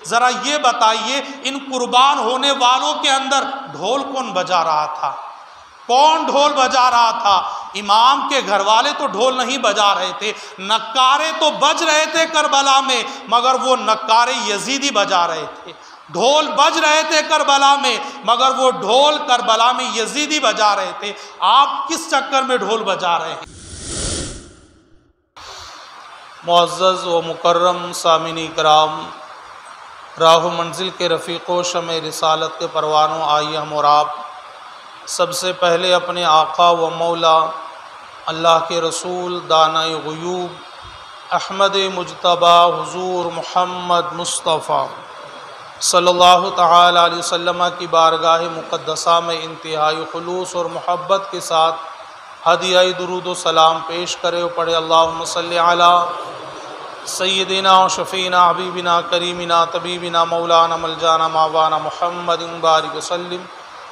ذرا یہ بتائیے ان قربان ہونے والوں کے اندر ڈھول کون بجا رہا تھا؟ کون ڈھول بجا رہا تھا؟ امام کے گھر والے تو ڈھول نہیں بجا رہے تھے، نکارے تو بج رہے تھے کربلا میں، مگر وہ نکارے یزیدی بجا رہے تھے۔ ڈھول بج رہے تھے کربلا میں، مگر وہ ڈھول کربلا میں یزیدی بجا رہے تھے۔ آپ کس چکر میں ڈھول بجا رہے ہیں؟ معزز و مکرم سامعین کرام، راہ منزل کے رفیق و شمع رسالت کے پروانوں، آئیے ہم اور آپ سب سے پہلے اپنے آقا و مولا اللہ کے رسول دانائے غیوب احمد مجتبیٰ حضور محمد مصطفیٰ صلی اللہ تعالی علیہ وسلم کی بارگاہ مقدسہ میں انتہائی خلوص اور محبت کے ساتھ ہدیہ درود و سلام پیش کرے اور پڑھے اللہم صلی علی سیدنا و شفینا حبیبنا کریمنا طبیبنا مولانا ملجانا ماوانا محمد بارک وسلم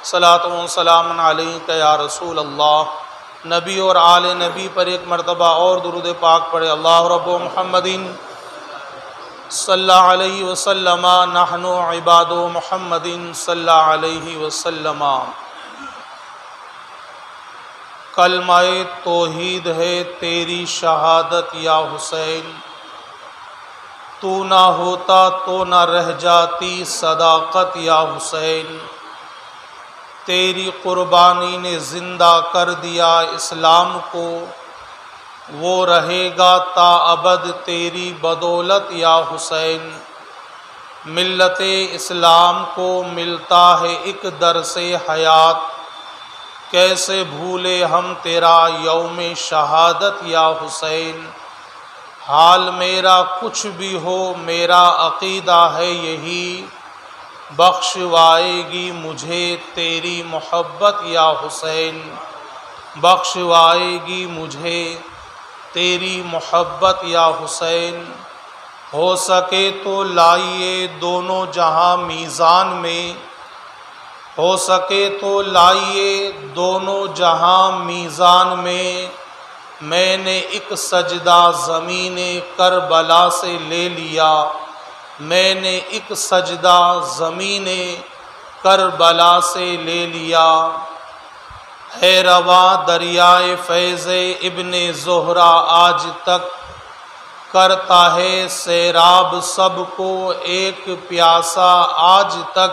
صلاۃ و سلام علیک یا رسول اللہ۔ نبی اور آل نبی پر ایک مرتبہ اور درود پاک پڑھے اللہ رب محمد صلی اللہ علیہ وسلم نحن عباد محمد صلی اللہ علیہ وسلم۔ کلمہ توحید ہے تیری شہادت یا حسین، تو نہ ہوتا تو نہ رہ جاتی صداقت یا حسین، تیری قربانی نے زندہ کر دیا اسلام کو، وہ رہے گا تا ابد تیری بدولت یا حسین۔ ملت اسلام کو ملتا ہے ایک درس حیات، کیسے بھولے ہم تیرا یوم شہادت یا حسین۔ حال میرا کچھ بھی ہو میرا عقیدہ ہے یہی، بخشوائے گی مجھے تیری محبت یا حسین، بخشوائے گی مجھے تیری محبت یا حسین۔ ہو سکے تو لائیے دونوں جہاں میزان میں، ہو سکے تو لائیے دونوں جہاں میزان میں نے ایک سجدہ زمین کربلا سے لے لیا، میں نے ایک سجدہ زمین کربلا سے لے لیا۔ ہے رواں دریائے فیض ابن زہرہ آج تک، کرتا ہے سیراب سب کو ایک پیاسا آج تک۔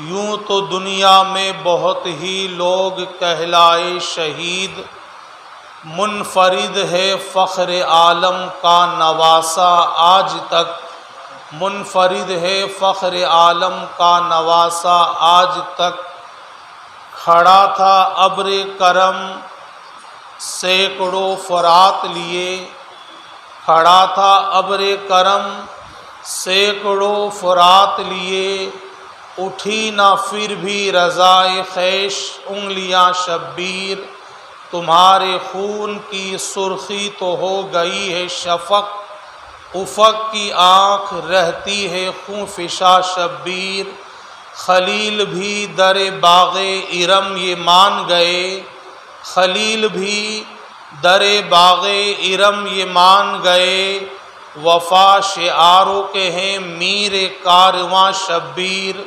یوں تو دنیا میں بہت ہی لوگ کہلائے شہید، منفرد ہے فخر عالم کا نواسا آج تک، منفرد ہے فخر عالم کا نواسا آج تک۔ کھڑا تھا ابر کرم سینکڑوں فرات لیے، کھڑا تھا ابر کرم سینکڑوں فرات لیے، اٹھی نہ پھر بھی رضائے خیش انگلیاں شبیر۔ تمہارے خون کی سرخی تو ہو گئی ہے شفق، افق کی آنکھ رہتی ہے خون فشاں شبیر۔ خلیل بھی در باغ ارم یہ مان گئے، خلیل بھی در باغ ارم یہ مان گئے، وفا شعاروں کے ہیں میر کارواں شبیر،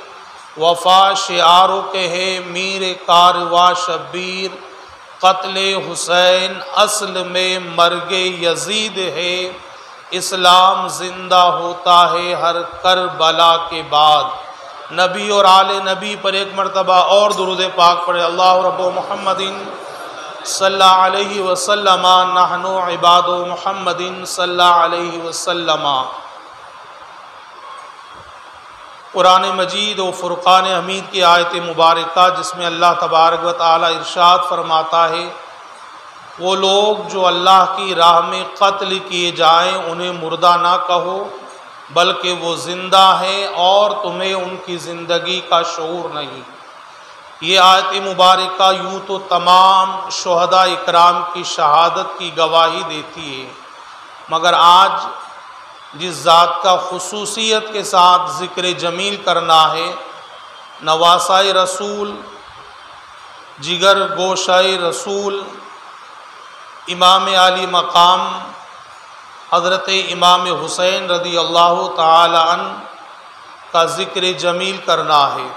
وفا شعاروں کے ہیں میر کارواں شبیر۔ قتل حسین اصل میں مرگ یزید ہے، اسلام زندہ ہوتا ہے ہر کربلا کے بعد۔ نبی اور آل نبی پر ایک مرتبہ اور درود پاک پڑھے اللہ رب محمد صلی اللہ علیہ وسلم نحن عباد محمد صلی اللہ علیہ وسلم۔ قرآن مجید و فرقان حمید کی آیت مبارکہ جس میں اللہ تبارک و تعالی ارشاد فرماتا ہے، وہ لوگ جو اللہ کی راہ میں قتل کیے جائیں انہیں مردہ نہ کہو بلکہ وہ زندہ ہیں اور تمہیں ان کی زندگی کا شعور نہیں۔ یہ آیت مبارکہ یوں تو تمام شہداء اکرام کی شہادت کی گواہی دیتی ہے، مگر آج جس ذات کا خصوصیت کے ساتھ ذکر جمیل کرنا ہے، نواسۂ رسول، جگر گوشۂ رسول، امام علی مقام حضرت امام حسین رضی اللہ تعالی عنہ کا ذکر جمیل کرنا ہے۔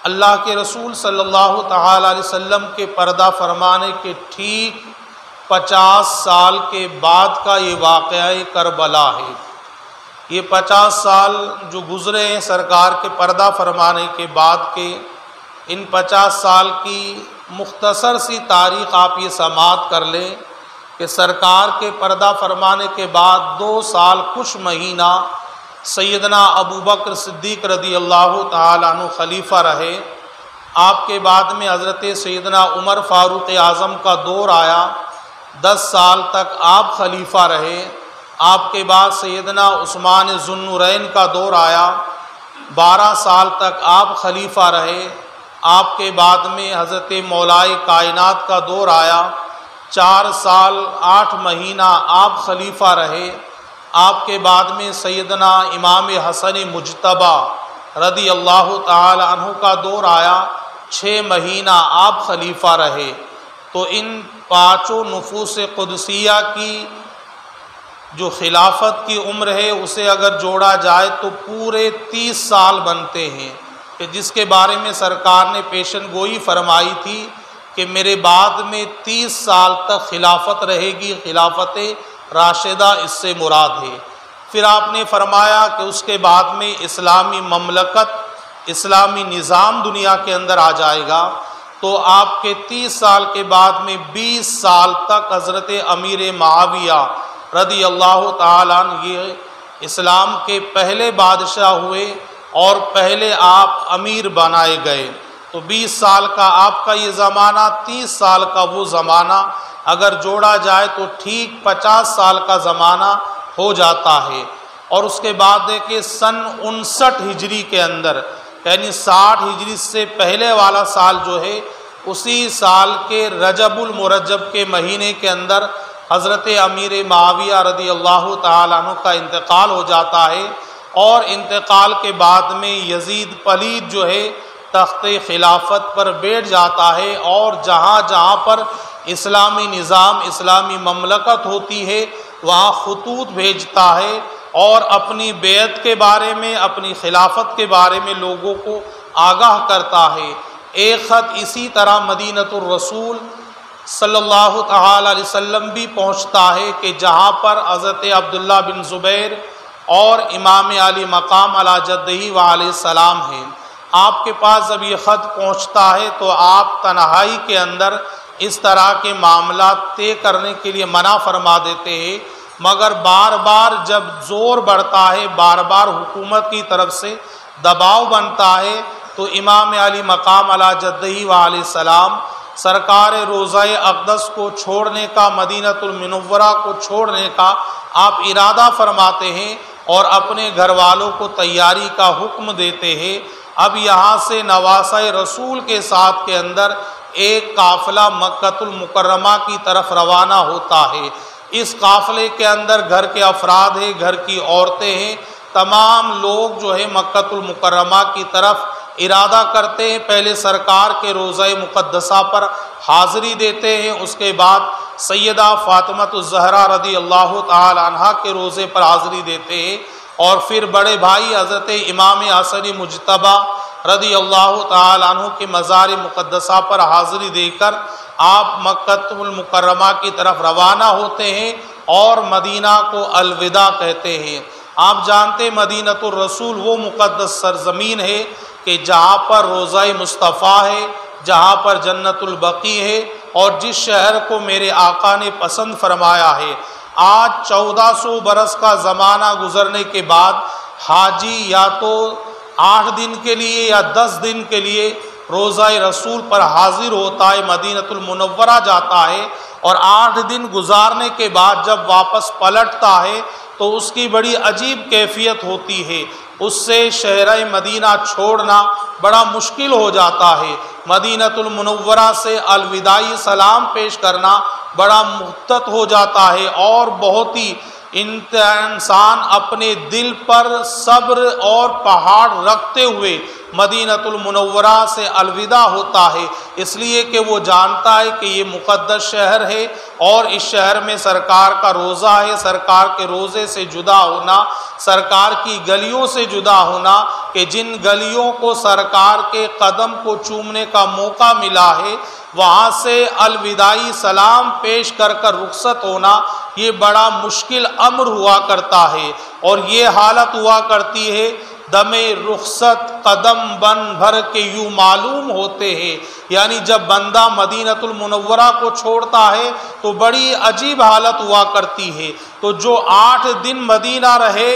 اللہ کے رسول صلی اللہ تعالی علیہ وسلم کے پردہ فرمانے کے ٹھیک 50 سال کے بعد کا یہ واقعہ کربلا ہے۔ یہ 50 سال جو گزرے ہیں سرکار کے پردہ فرمانے کے بعد کے، ان 50 سال کی مختصر سی تاریخ آپ یہ سماعت کر لیں کہ سرکار کے پردہ فرمانے کے بعد 2 سال کچھ مہینہ سیدنا ابو بکر صدیق رضی اللہ تعالیٰ عنہ خلیفہ رہے۔ آپ کے بعد میں حضرت سیدنا عمر فاروق اعظم کا دور آیا، 10 سال تک آپ خلیفہ رہے۔ آپ کے بعد سیدنا عثمان ذو النورین کا دور آیا، 12 سال تک آپ خلیفہ رہے۔ آپ کے بعد میں حضرت مولائے کائنات کا دور آیا، 4 سال 8 مہینہ آپ خلیفہ رہے۔ آپ کے بعد میں سیدنا امام حسن مجتبیٰ رضی اللہ تعالی عنہ کا دور آیا، 6 مہینہ آپ خلیفہ رہے۔ تو ان 5 نفوس قدسیہ کی جو خلافت کی عمر ہے اسے اگر جوڑا جائے تو پورے 30 سال بنتے ہیں، کہ جس کے بارے میں سرکار نے پیشن گوئی فرمائی تھی کہ میرے بعد میں 30 سال تک خلافت رہے گی، خلافت راشدہ اس سے مراد ہے۔ پھر آپ نے فرمایا کہ اس کے بعد میں اسلامی مملکت، اسلامی نظام دنیا کے اندر آ جائے گا۔ تو آپ کے 30 سال کے بعد میں 20 سال تک حضرت امیر معاویہ رضی اللہ تعالیٰ عنہ یہ اسلام کے پہلے بادشاہ ہوئے اور پہلے آپ امیر بنائے گئے۔ تو 20 سال کا آپ کا یہ زمانہ، 30 سال کا وہ زمانہ اگر جوڑا جائے تو ٹھیک 50 سال کا زمانہ ہو جاتا ہے۔ اور اس کے بعد دیکھیں سن 59 ہجری کے اندر، یعنی 60 ہجری سے پہلے والا سال جو ہے، اسی سال کے رجب المرجب کے مہینے کے اندر حضرت امیر معاویہ رضی اللہ تعالیٰ عنہ کا انتقال ہو جاتا ہے۔ اور انتقال کے بعد میں یزید پلید جو ہے تخت خلافت پر بیٹھ جاتا ہے، اور جہاں جہاں پر اسلامی نظام، اسلامی مملکت ہوتی ہے وہاں خطوط بھیجتا ہے اور اپنی بیعت کے بارے میں، اپنی خلافت کے بارے میں لوگوں کو آگاہ کرتا ہے۔ ایک خط اسی طرح مدینۃ الرسول صلی اللہ تعالی علیہ وسلم بھی پہنچتا ہے کہ جہاں پر حضرت عبداللہ بن زبیر اور امام علی مقام علی جدہ وعلیہ السلام ہیں۔ آپ کے پاس جب یہ خط پہنچتا ہے تو آپ تنہائی کے اندر اس طرح کے معاملات طے کرنے کے لیے منع فرما دیتے ہیں، مگر بار بار جب زور بڑھتا ہے، بار بار حکومت کی طرف سے دباؤ بنتا ہے، تو امام علی مقام علی جدہ وعلیہ السلام سرکار روضہ اقدس کو چھوڑنے کا، مدینۃ المنورہ کو چھوڑنے کا آپ ارادہ فرماتے ہیں اور اپنے گھر والوں کو تیاری کا حکم دیتے ہیں۔ اب یہاں سے نواسہ رسول کے ساتھ کے اندر ایک قافلہ مکہ المکرمہ کی طرف روانہ ہوتا ہے۔ اس قافلے کے اندر گھر کے افراد ہیں، گھر کی عورتیں ہیں، تمام لوگ جو ہے مکہ المکرمہ کی طرف ارادہ کرتے ہیں۔ پہلے سرکار کے روضہ مقدسہ پر حاضری دیتے ہیں، اس کے بعد سیدہ فاطمہ الزہرا رضی اللہ تعالی عنہا کے روضے پر حاضری دیتے ہیں، اور پھر بڑے بھائی حضرت امام حسن مجتبیٰ رضی اللہ تعالی عنہ کے مزار مقدسہ پر حاضری دے کر آپ مکہ المکرمہ کی طرف روانہ ہوتے ہیں اور مدینہ کو الوداع کہتے ہیں۔ آپ جانتے مدینۃ الرسول وہ مقدس سرزمین ہے کہ جہاں پر روضہ مصطفیٰ ہے، جہاں پر جنت البقیع ہے، اور جس شہر کو میرے آقا نے پسند فرمایا ہے۔ آج 1400 برس کا زمانہ گزرنے کے بعد حاجی یا تو 8 دن کے لیے یا 10 دن کے لیے روضہ رسول پر حاضر ہوتا ہے، مدینۃ المنورہ جاتا ہے، اور 8 دن گزارنے کے بعد جب واپس پلٹتا ہے تو اس کی بڑی عجیب کیفیت ہوتی ہے، اس سے شہرہ مدینہ چھوڑنا بڑا مشکل ہو جاتا ہے۔ مدینۃ المنورہ سے الوداعی سلام پیش کرنا بڑا محتاط ہو جاتا ہے، اور بہت ہی انسان اپنے دل پر صبر اور پہاڑ رکھتے ہوئے مدینۃ المنورہ سے الوداع ہوتا ہے، اس لیے کہ وہ جانتا ہے کہ یہ مقدس شہر ہے اور اس شہر میں سرکار کا روضہ ہے، سرکار کے روضے سے جدا ہونا، سرکار کی گلیوں سے جدا ہونا، کہ جن گلیوں کو سرکار کے قدم کو چومنے کا موقع ملا ہے وہاں سے الوداعی سلام پیش کر کر رخصت ہونا یہ بڑا مشکل امر ہوا کرتا ہے، اور یہ حالت ہوا کرتی ہے دم رخصت قدم بن بھر کے یوں معلوم ہوتے ہیں، یعنی جب بندہ مدینۃ المنورہ کو چھوڑتا ہے تو بڑی عجیب حالت ہوا کرتی ہے۔ تو جو 8 دن مدینہ رہے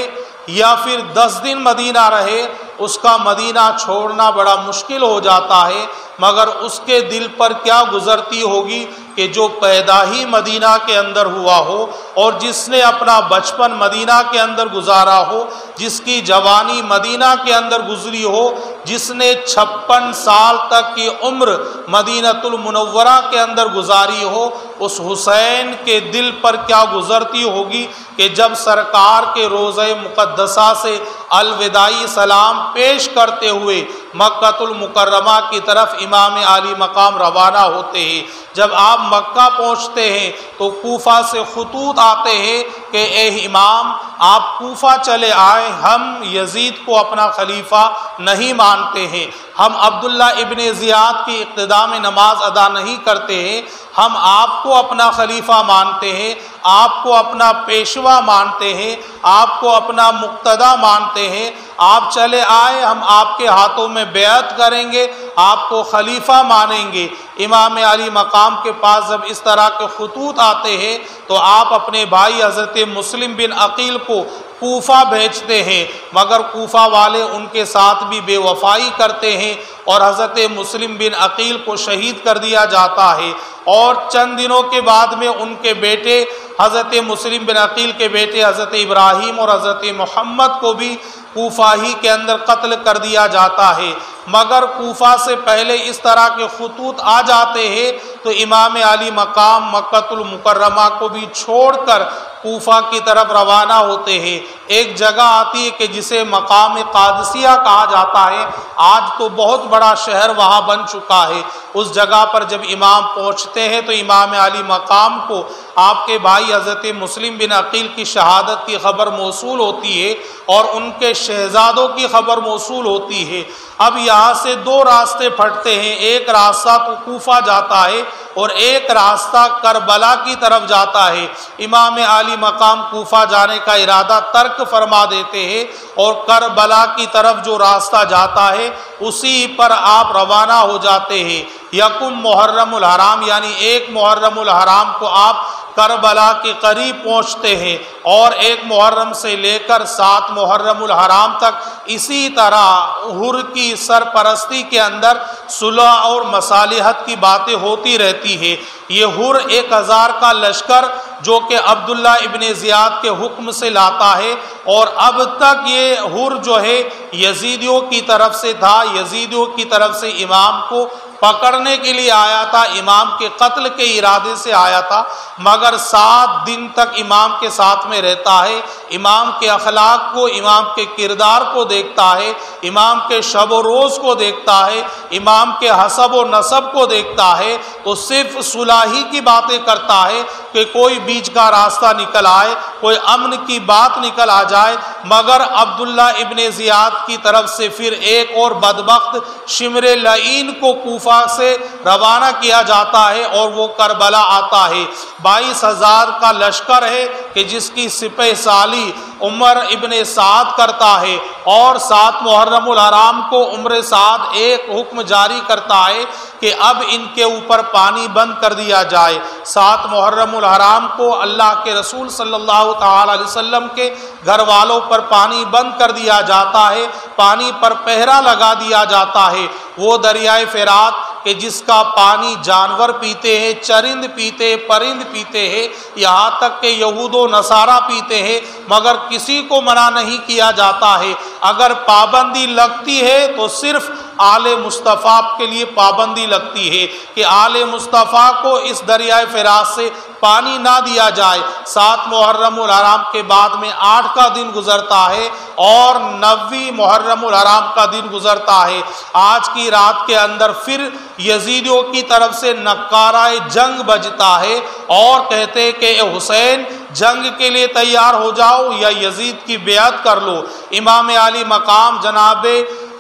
یا پھر 10 دن مدینہ رہے اس کا مدینہ چھوڑنا بڑا مشکل ہو جاتا ہے، مگر اس کے دل پر کیا گزرتی ہوگی کہ جو پیدا ہی مدینہ کے اندر ہوا ہو اور جس نے اپنا بچپن مدینہ کے اندر گزارا ہو، جس کی جوانی مدینہ کے اندر گزری ہو، جس نے 56 سال تک کی عمر مدینۃ المنورہ کے اندر گزاری ہو، اس حسین کے دل پر کیا گزرتی ہوگی کہ جب سرکار کے روضہ مقدسہ سے الوداعی سلام پیش کرتے ہوئے مکہ المکرمہ کی طرف امام عالی مقام روانہ ہوتے ہیں۔ جب آپ مکہ پہنچتے ہیں تو کوفہ سے خطوط آتے ہیں کہ اے امام آپ کوفہ چلے آئے، ہم یزید کو اپنا خلیفہ نہیں مانتے ہیں، ہم عبداللہ ابن زیاد کی اقتداء میں نماز ادا نہیں کرتے ہیں، ہم آپ کو اپنا خلیفہ مانتے ہیں، آپ کو اپنا پیشوا مانتے ہیں، آپ کو اپنا مقتدی مانتے ہیں، آپ چلے آئے، ہم آپ کے ہاتھوں میں بیعت کریں گے، آپ کو خلیفہ مانیں گے۔ امام علی مقام کے پاس جب اس طرح کے خطوط آتے ہیں تو آپ اپنے بھائی حضرت مسلم بن عقیل کو کوفہ بھیجتے ہیں، مگر کوفہ والے ان کے ساتھ بھی بے وفائی کرتے ہیں اور حضرت مسلم بن عقیل کو شہید کر دیا جاتا ہے، اور چند دنوں کے بعد میں ان کے بیٹے حضرت مسلم بن عقیل کے بیٹے حضرت ابراہیم اور حضرت محمد کو بھی کوفہ ہی کے اندر قتل کر دیا جاتا ہے۔ مگر کوفہ سے پہلے اس طرح کے خطوط آ جاتے ہیں تو امام علی مقام مکہ المکرمہ کو بھی چھوڑ کر کوفہ کی طرف روانہ ہوتے ہیں۔ ایک جگہ آتی ہے کہ جسے مقام قادسیہ کہا جاتا ہے، آج تو بہت بڑا شہر وہاں بن چکا ہے۔ اس جگہ پر جب امام پہنچتے ہیں تو امام علی مقام کو آپ کے بھائی حضرت مسلم بن عقیل کی شہادت کی خبر موصول ہوتی ہے اور ان کے شہزادوں کی خبر موصول ہوتی ہے۔ اب یہاں سے 2 راستے پھٹتے ہیں، ایک راستہ تو کوفہ جاتا ہے اور ایک راستہ کربلا کی طرف جاتا ہے۔ امام علی مقام کوفہ جانے کا ارادہ ترک فرما دیتے ہیں اور کربلا کی طرف جو راستہ جاتا ہے اسی پر آپ روانہ ہو جاتے ہیں۔ یکم محرم الحرام یعنی 1 محرم الحرام کو آپ کربلا کے قریب پہنچتے ہیں، اور 1 محرم سے لے کر 7 محرم الحرام تک اسی طرح حر کی سرپرستی کے اندر صلح اور مصالحت کی باتیں ہوتی رہتی ہے۔ یہ حر 1000 کا لشکر جو کہ عبداللہ ابن زیاد کے حکم سے لاتا ہے، اور اب تک یہ حر جو ہے یزیدیوں کی طرف سے تھا، یزیدیوں کی طرف سے امام کو پکڑنے کے لیے آیا تھا، امام کے قتل کے ارادے سے آیا تھا، مگر 7 دن تک امام کے ساتھ میں رہتا ہے، امام کے اخلاق کو، امام کے کردار کو دیکھتا ہے، امام کے شب و روز کو دیکھتا ہے، امام کے حسب و نسب کو دیکھتا ہے، تو صرف صلح کی باتیں کرتا ہے کہ کوئی بیچ کا راستہ نکل آئے، کوئی امن کی بات نکل آ جائے۔ مگر عبداللہ ابن زیاد کی طرف سے پھر ایک اور بدبخت شمر لعین کو کوفہ سے روانہ کیا جاتا ہے اور وہ کربلا آتا ہے۔ 22,000 کا لشکر ہے کہ جس کی سپہ سالی عمر ابن سعد کرتا ہے، اور 7 محرم الحرام کو عمر سعد ایک حکم جاری کرتا ہے کہ اب ان کے اوپر پانی بند کر دیا جائے۔ 7 محرم الحرام کو اللہ کے رسول صلی اللہ تعالی علیہ وسلم کے گھر والوں پر پانی بند کر دیا جاتا ہے، پانی پر پہرا لگا دیا جاتا ہے۔ وہ دریائے فرات کہ جس کا پانی جانور پیتے ہیں، چرند پیتے، پرند پیتے ہیں، یہاں تک کہ یہود و نصارہ پیتے ہیں، مگر کسی کو منع نہیں کیا جاتا ہے۔ اگر پابندی لگتی ہے تو صرف آل مصطفیٰ کے لیے پابندی لگتی ہے کہ آل مصطفیٰ کو اس دریائے فرات سے پانی نہ دیا جائے۔ 7 محرم الحرام کے بعد میں 8 کا دن گزرتا ہے اور 9 محرم الحرام کا دن گزرتا ہے۔ آج کی رات کے اندر پھر یزیدیوں کی طرف سے نعرہ جنگ بجتا ہے اور کہتے کہ اے حسین جنگ کے لیے تیار ہو جاؤ یا یزید کی بیعت کر لو۔ امام علی مقام جناب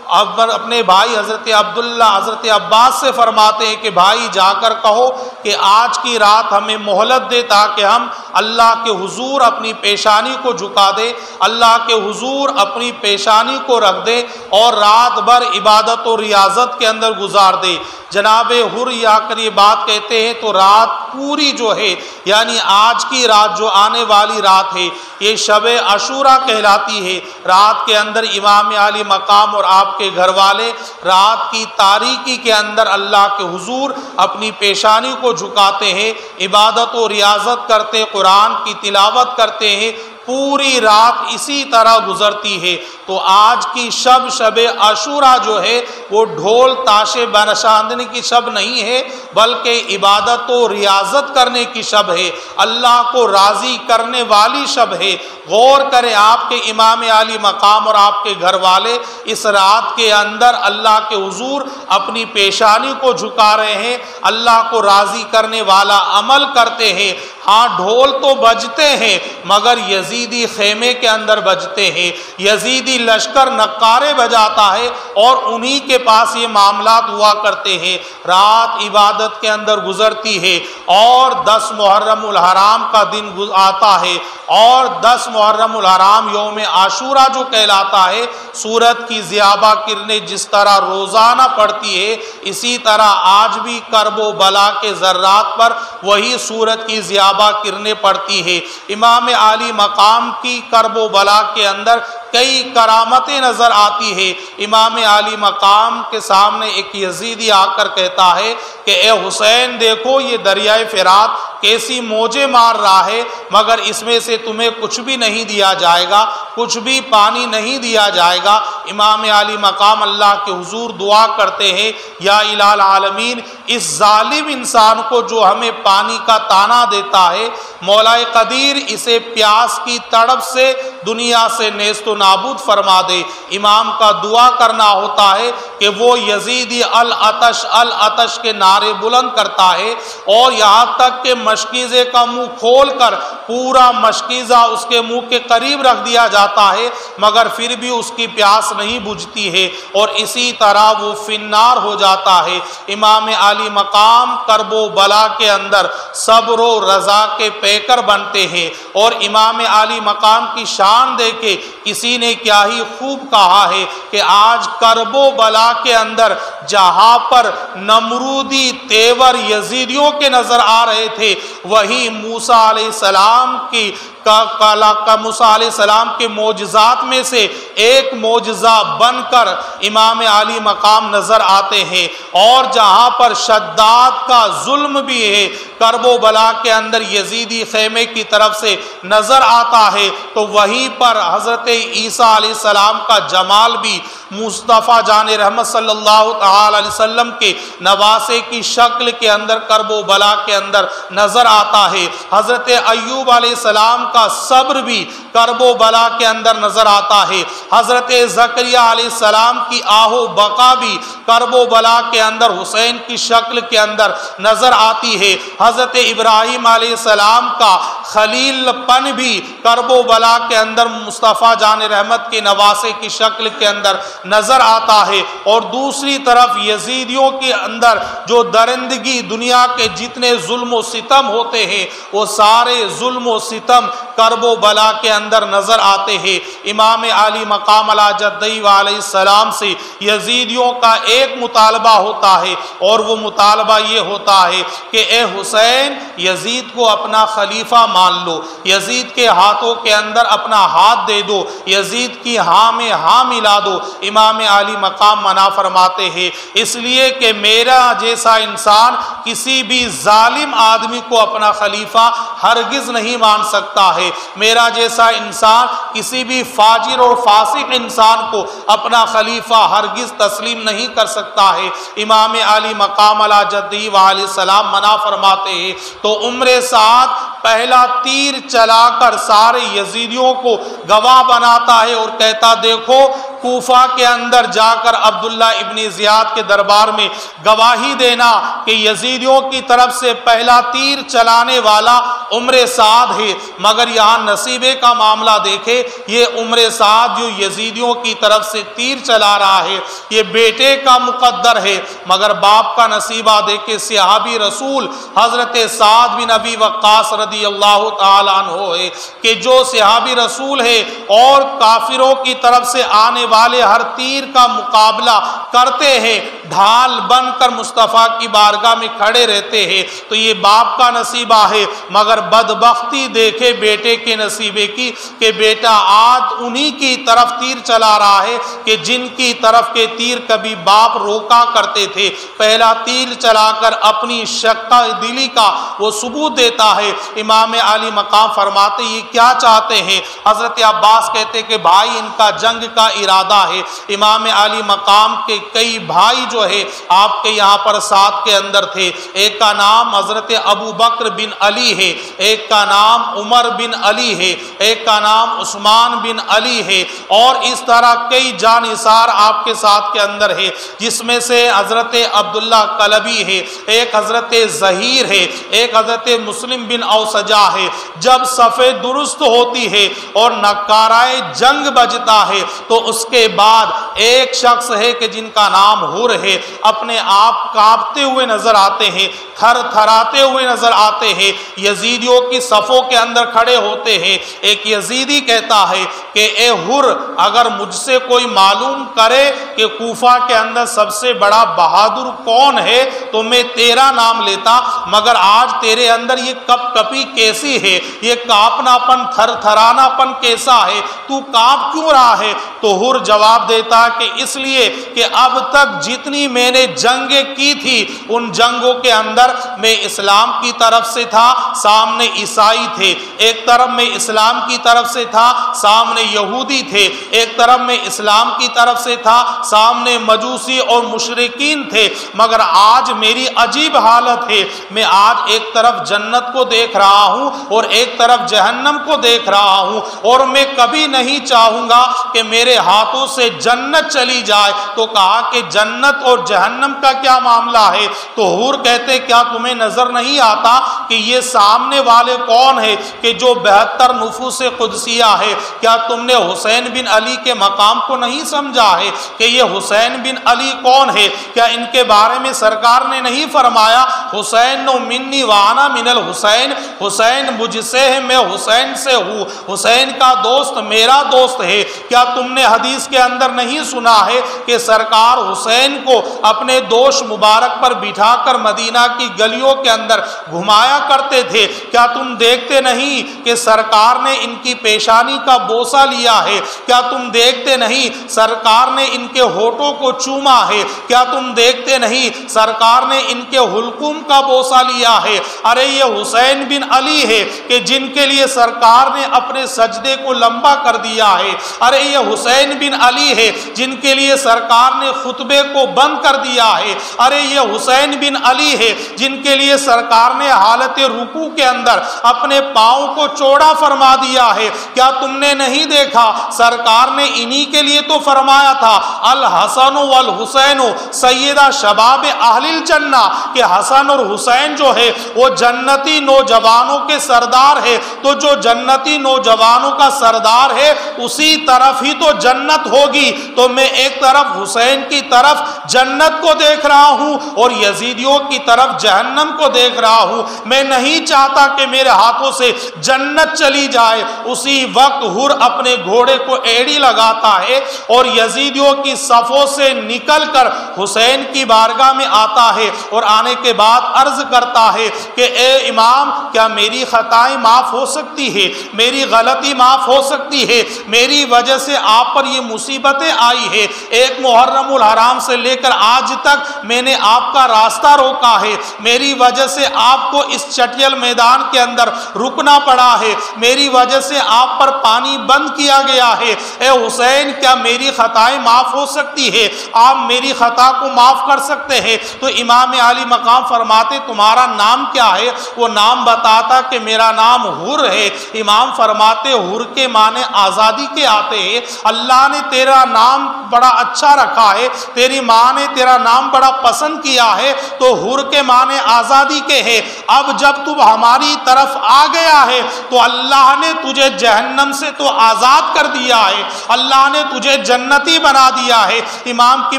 اپنے بھائی حضرت عبداللہ حضرت عباس سے فرماتے ہیں کہ بھائی جا کر کہو کہ آج کی رات ہمیں مہلت دے تاکہ ہم اللہ کے حضور اپنی پیشانی کو جھکا دے، اللہ کے حضور اپنی پیشانی کو رکھ دے اور رات بھر عبادت و ریاضت کے اندر گزار دے۔ جناب حر یا کر یہ بات کہتے ہیں تو رات پوری جو ہے یعنی آج کی رات جو آنے والی رات ہے یہ شب عاشوراء کہلاتی ہے۔ رات کے اندر امام علی مقام اور آپ کے گھر والے رات کی تاریکی کے اندر اللہ کے حضور اپنی پیشانی کو جھکاتے ہیں، عبادت و ریاضت کرتے، قرآن کی تلاوت کرتے ہیں، پوری رات اسی طرح گزرتی ہے۔ تو آج کی شب عاشوراء جو ہے وہ ڈھول تاشے بنشاندنی کی شب نہیں ہے بلکہ عبادت و ریاضت کرنے کی شب ہے، اللہ کو راضی کرنے والی شب ہے۔ غور کریں آپ کے امام علی مقام اور آپ کے گھر والے اس رات کے اندر اللہ کے حضور اپنی پیشانی کو جھکا رہے ہیں، اللہ کو راضی کرنے والا عمل کرتے ہیں۔ ہاں ڈھول تو بجتے ہیں مگر یزیدی خیمے کے اندر بجتے ہیں، یزیدی لشکر نقارے بجاتا ہے اور انہی کے پاس یہ معاملات ہوا کرتے ہیں۔ رات عبادت کے اندر گزرتی ہے اور 10 محرم الحرام کا دن آتا ہے اور 10 محرم الحرام یوم عاشوراء جو کہلاتا ہے، سورج کی ضیابہ کرنیں جس طرح روزانہ پڑتی ہے اسی طرح آج بھی کرب و بلا کے ذرات پر وہی سورج کی ضیابہ کرنیں پڑتی ہے۔ امام علی مقام کی کرب و بلا کے اندر کئی کرامتیں نظر آتی ہے۔ امام علی مقام کے سامنے ایک یزیدی آ کر کہتا ہے کہ اے حسین دیکھو یہ دریائے فرات کیسی موجیں مار رہا ہے مگر اس میں سے تمہیں کچھ بھی نہیں دیا جائے گا، کچھ بھی پانی نہیں دیا جائے گا۔ امام علی مقام اللہ کے حضور دعا کرتے ہیں یا الہ العالمین اس ظالم انسان کو جو ہمیں پانی کا تانا دیتا ہے مولا قدیر اسے پیاس کی تڑپ سے دنیا سے نیست و نابود فرما دے۔ امام کا دعا کرنا ہوتا ہے کہ وہ یزیدی العطش العطش کے نعرے بلند کرتا ہے اور یہاں تک کہ مشکیزے کا منہ کھول کر پورا مشکیزہ اس کے منہ کے قریب رکھ دیا جاتا ہے مگر پھر بھی اس کی پیاس نہیں بجھتی ہے اور اسی طرح وہ فنار ہو جاتا ہے۔ امام علی مقام کرب و بلا کے اندر صبر و رضا کے پیکر بنتے ہیں اور امام علی مقام کی شان دے کے کسی نے کیا ہی خوب کہا ہے کہ آج کرب و بلا کے اندر جہاں پر نمرودی تیور یزیدیوں کے نظر آ رہے تھے وہی موسیٰ علیہ السلام کی موسیٰ علیہ السلام کے معجزات میں سے ایک معجزہ بن کر امام علی مقام نظر آتے ہیں اور جہاں پر شداد کا ظلم بھی ہے کرب و بلا کے اندر یزیدی خیمے کی طرف سے نظر آتا ہے تو وہیں پر حضرت عیسیٰ علیہ السلام کا جمال بھی مصطفیٰ جان رحمت صلی اللہ تعالی علیہ وسلم کے نواسے کی شکل کے اندر کرب و بلا کے اندر نظر آتا ہے۔ حضرت ایوب علیہ السلام کا صبر بھی کرب و بلا کے اندر نظر آتا ہے۔ حضرت زکریا علیہ السلام کی آہ و بقا بھی کرب و بلا کے اندر حسین کی شکل کے اندر نظر آتی ہے۔ حضرت ابراہیم علیہ السلام کا خلیل پن بھی کرب و بلا کے اندر مصطفیٰ جان رحمت کے نواسے کی شکل کے اندر نظر آتا ہے اور دوسری طرف یزیدیوں کے اندر جو درندگی دنیا کے جتنے ظلم و ستم ہوتے ہیں وہ سارے ظلم و ستم کرب و بلا کے اندر نظر آتے ہیں۔ امام علی مقام علی جدی علیہ السلام سے یزیدیوں کا ایک مطالبہ ہوتا ہے اور وہ مطالبہ یہ ہوتا ہے کہ اے حسین حسین یزید کو اپنا خلیفہ مان لو، یزید کے ہاتھوں کے اندر اپنا ہاتھ دے دو، یزید کی ہاں میں ہاں ملا دو۔ امام علی مقام منع فرماتے ہیں اس لیے کہ میرا جیسا انسان کسی بھی ظالم آدمی کو اپنا خلیفہ ہرگز نہیں مان سکتا ہے، میرا جیسا انسان کسی بھی فاجر اور فاسق انسان کو اپنا خلیفہ ہرگز تسلیم نہیں کر سکتا ہے۔ امام علی مقام علی جدی وعلیہ السلام منع فرماتے ہیں تو عمر سعد پہلا تیر چلا کر سارے یزیدیوں کو گواہ بناتا ہے اور کہتا دیکھو کوفہ کے اندر جا کر عبداللہ ابن زیاد کے دربار میں گواہی دینا کہ یزیدیوں کی طرف سے پہلا تیر چلانے والا عمر سعد ہے۔ مگر یہاں نصیبے کا معاملہ دیکھے، یہ عمر سعد جو یزیدیوں کی طرف سے تیر چلا رہا ہے یہ بیٹے کا مقدر ہے، مگر باپ کا نصیبہ دیکھے صحابی رسول حضرت سعد بن ابی وقاص رضی اللہ تعالیٰ عنہ ہے کہ جو صحابی رسول ہے اور کافروں کی طرف سے آنے والے ہر تیر کا مقابلہ کرتے ہیں، ڈھال بن کر مصطفیٰ کی بارگاہ میں کھڑے رہتے ہیں، تو یہ باپ کا نصیبہ ہے۔ مگر بدبختی دیکھے بیٹے کے نصیبے کی کہ بیٹا آج انہی کی طرف تیر چلا رہا ہے کہ جن کی طرف کے تیر کبھی باپ روکا کرتے تھے، پہلا تیر چلا کر اپنی شقہ دلی کا وہ ثبوت دیتا ہے۔ امام علی مقام فرماتے یہ کیا چاہتے ہیں؟ حضرت عباس کہتے کہ بھائی ان کا جنگ کا ارادہ ہے۔ امام علی مقام کے کئی بھائی جو ہے آپ کے یہاں پر ساتھ کے اندر تھے، ایک کا نام حضرت ابو بکر بن علی ہے، ایک کا نام عمر بن علی ہے، ایک کا نام عثمان بن علی ہے، اور اس طرح کئی جانثار آپ کے ساتھ کے اندر ہے، جس میں سے حضرت عبداللہ کلبی ہے، ایک حضرت ظہیر ہے، ایک حضرت مسلم بن اوسجا ہے۔ جب صفے درست ہوتی ہے اور نکارائے جنگ بجتا ہے تو اس کے بعد ایک شخص ہے کہ جن کا نام حر ہے، اپنے آپ کانپتے ہوئے نظر آتے ہیں، تھر تھراتے ہوئے نظر آتے ہیں، یزیدیوں کی صفوں کے اندر کھڑے ہوتے ہیں۔ ایک یزیدی کہتا ہے کہ اے حر اگر مجھ سے کوئی معلوم کرے کہ کوفہ کے اندر سب سے بڑا بہادر کون ہے تو میں تیرا نام لیتا، مگر آج تیرے اندر یہ کپ کپی کیسی ہے، یہ کانپنا پن تھر تھرانا پن کیسا ہے، تو کانپ کیوں رہا ہے؟ تو حر جواب دیتا کہ اس لیے کہ اب تک جتنی میں نے جنگیں کی تھی ان جنگوں کے اندر میں اسلام کی طرف سے تھا، سامنے عیسائی تھے، ایک طرف میں اسلام کی طرف سے تھا، سامنے یہودی تھے، ایک طرف میں اسلام کی طرف سے تھا، سامنے مجوسی اور مشرکین تھے، مگر آج میری عجیب حالت ہے، میں آج ایک طرف جنت کو دیکھ رہا ہوں اور ایک طرف جہنم کو دیکھ رہا ہوں، اور میں کبھی نہیں چاہوں گا کہ میرے ہاتھوں سے جنت چلی جائے۔ تو کہا کہ جنت اور جہنم کا کیا معاملہ ہے؟ تو حور کہتے کیا تمہیں نظر نہیں آتا کہ یہ سامنے والے کون ہے کہ جو 72 نفوس قدسیہ ہے؟ کیا تم نے حسین بن علی کے مقام کو نہیں سمجھا ہے کہ یہ حسین بن علی کون ہے؟ کیا ان کے بارے میں سرکار نے نہیں فرمایا حسین منی وانا من الحسین، حسین مجھ سے ہے میں حسین سے ہوں، حسین کا دوست میرا دوست ہے؟ کیا تم نے حدیث کے اندر نہیں سنا ہے کہ سرکار حسین کو اپنے دوش مبارک پر بٹھا کر مدینہ کی گلیوں کے اندر گھمایا کرتے تھے؟ کیا تم دیکھتے نہیں کہ سرکار نے ان کی پیشانی کا بوسہ لیا ہے؟ کیا تم دیکھتے نہیں سرکار نے ان کے ہونٹوں کو چوما ہے؟ کیا تم دیکھتے نہیں سرکار نے ان کے حلقوم کا بوسہ لیا ہے؟ ارے یہ حسین بن علی ہے کہ جن کے لیے سرکار نے اپنے سجدے کو لمبا کر دیا ہے، ارے یہ حسین بن علی ہے جن کے لیے سرکار نے خطبے کو بند کر دیا ہے، ارے یہ حسین بن علی ہے جن کے لیے سرکار نے حالت رکوع کے اندر اپنے پاؤں کو چوڑا فرما دیا ہے۔ کیا تم نے نہیں دیکھا سرکار نے انہی کے لیے تو فرمایا تھا الحسن والحسین سیدہ شباب اہل الجنہ، کہ حسن اور حسین جو ہے وہ جنتی نوجوانوں کے سردار ہے، تو جو جنتی نوجوانوں کا سردار ہے اسی طرف ہی تو جنت ہوگی۔ تو تو میں ایک طرف حسین کی طرف جنت کو دیکھ رہا ہوں اور یزیدیوں کی طرف جہنم کو دیکھ رہا ہوں، میں نہیں چاہتا کہ میرے ہاتھوں سے جنت چلی جائے۔ اسی وقت حر اپنے گھوڑے کو ایڑی لگاتا ہے اور یزیدیوں کی صفوں سے نکل کر حسین کی بارگاہ میں آتا ہے اور آنے کے بعد عرض کرتا ہے کہ اے امام، کیا میری خطائیں معاف ہو سکتی ہے، میری غلطی معاف ہو سکتی ہے؟ میری وجہ سے آپ پر یہ مصیبتیں آئی ہے، ایک محرم الحرام سے لے کر آج تک میں نے آپ کا راستہ روکا ہے، میری وجہ سے آپ کو اس چٹیل میدان کے اندر رکنا پڑا ہے، میری وجہ سے آپ پر پانی بند کیا گیا ہے، اے حسین کیا میری خطائیں معاف ہو سکتی ہے؟ آپ میری خطا کو معاف کر سکتے ہیں؟ تو امام علی مقام فرماتے تمہارا نام کیا ہے؟ وہ نام بتاتا کہ میرا نام حر ہے۔ امام فرماتے حر کے معنی آزادی کے آتے ہیں، اللہ نے تیرا نام بڑا اچھا رکھا ہے، تیری ماں نے تیرا نام بڑا پسند کیا ہے، تو حر کے معنی آزادی کے ہیں۔ اب جب تو ہماری طرف آ گیا ہے تو اللہ نے تجھے جہنم سے تو آزاد کر دیا ہے، اللہ نے تجھے جنتی بنا دیا ہے۔ امام کی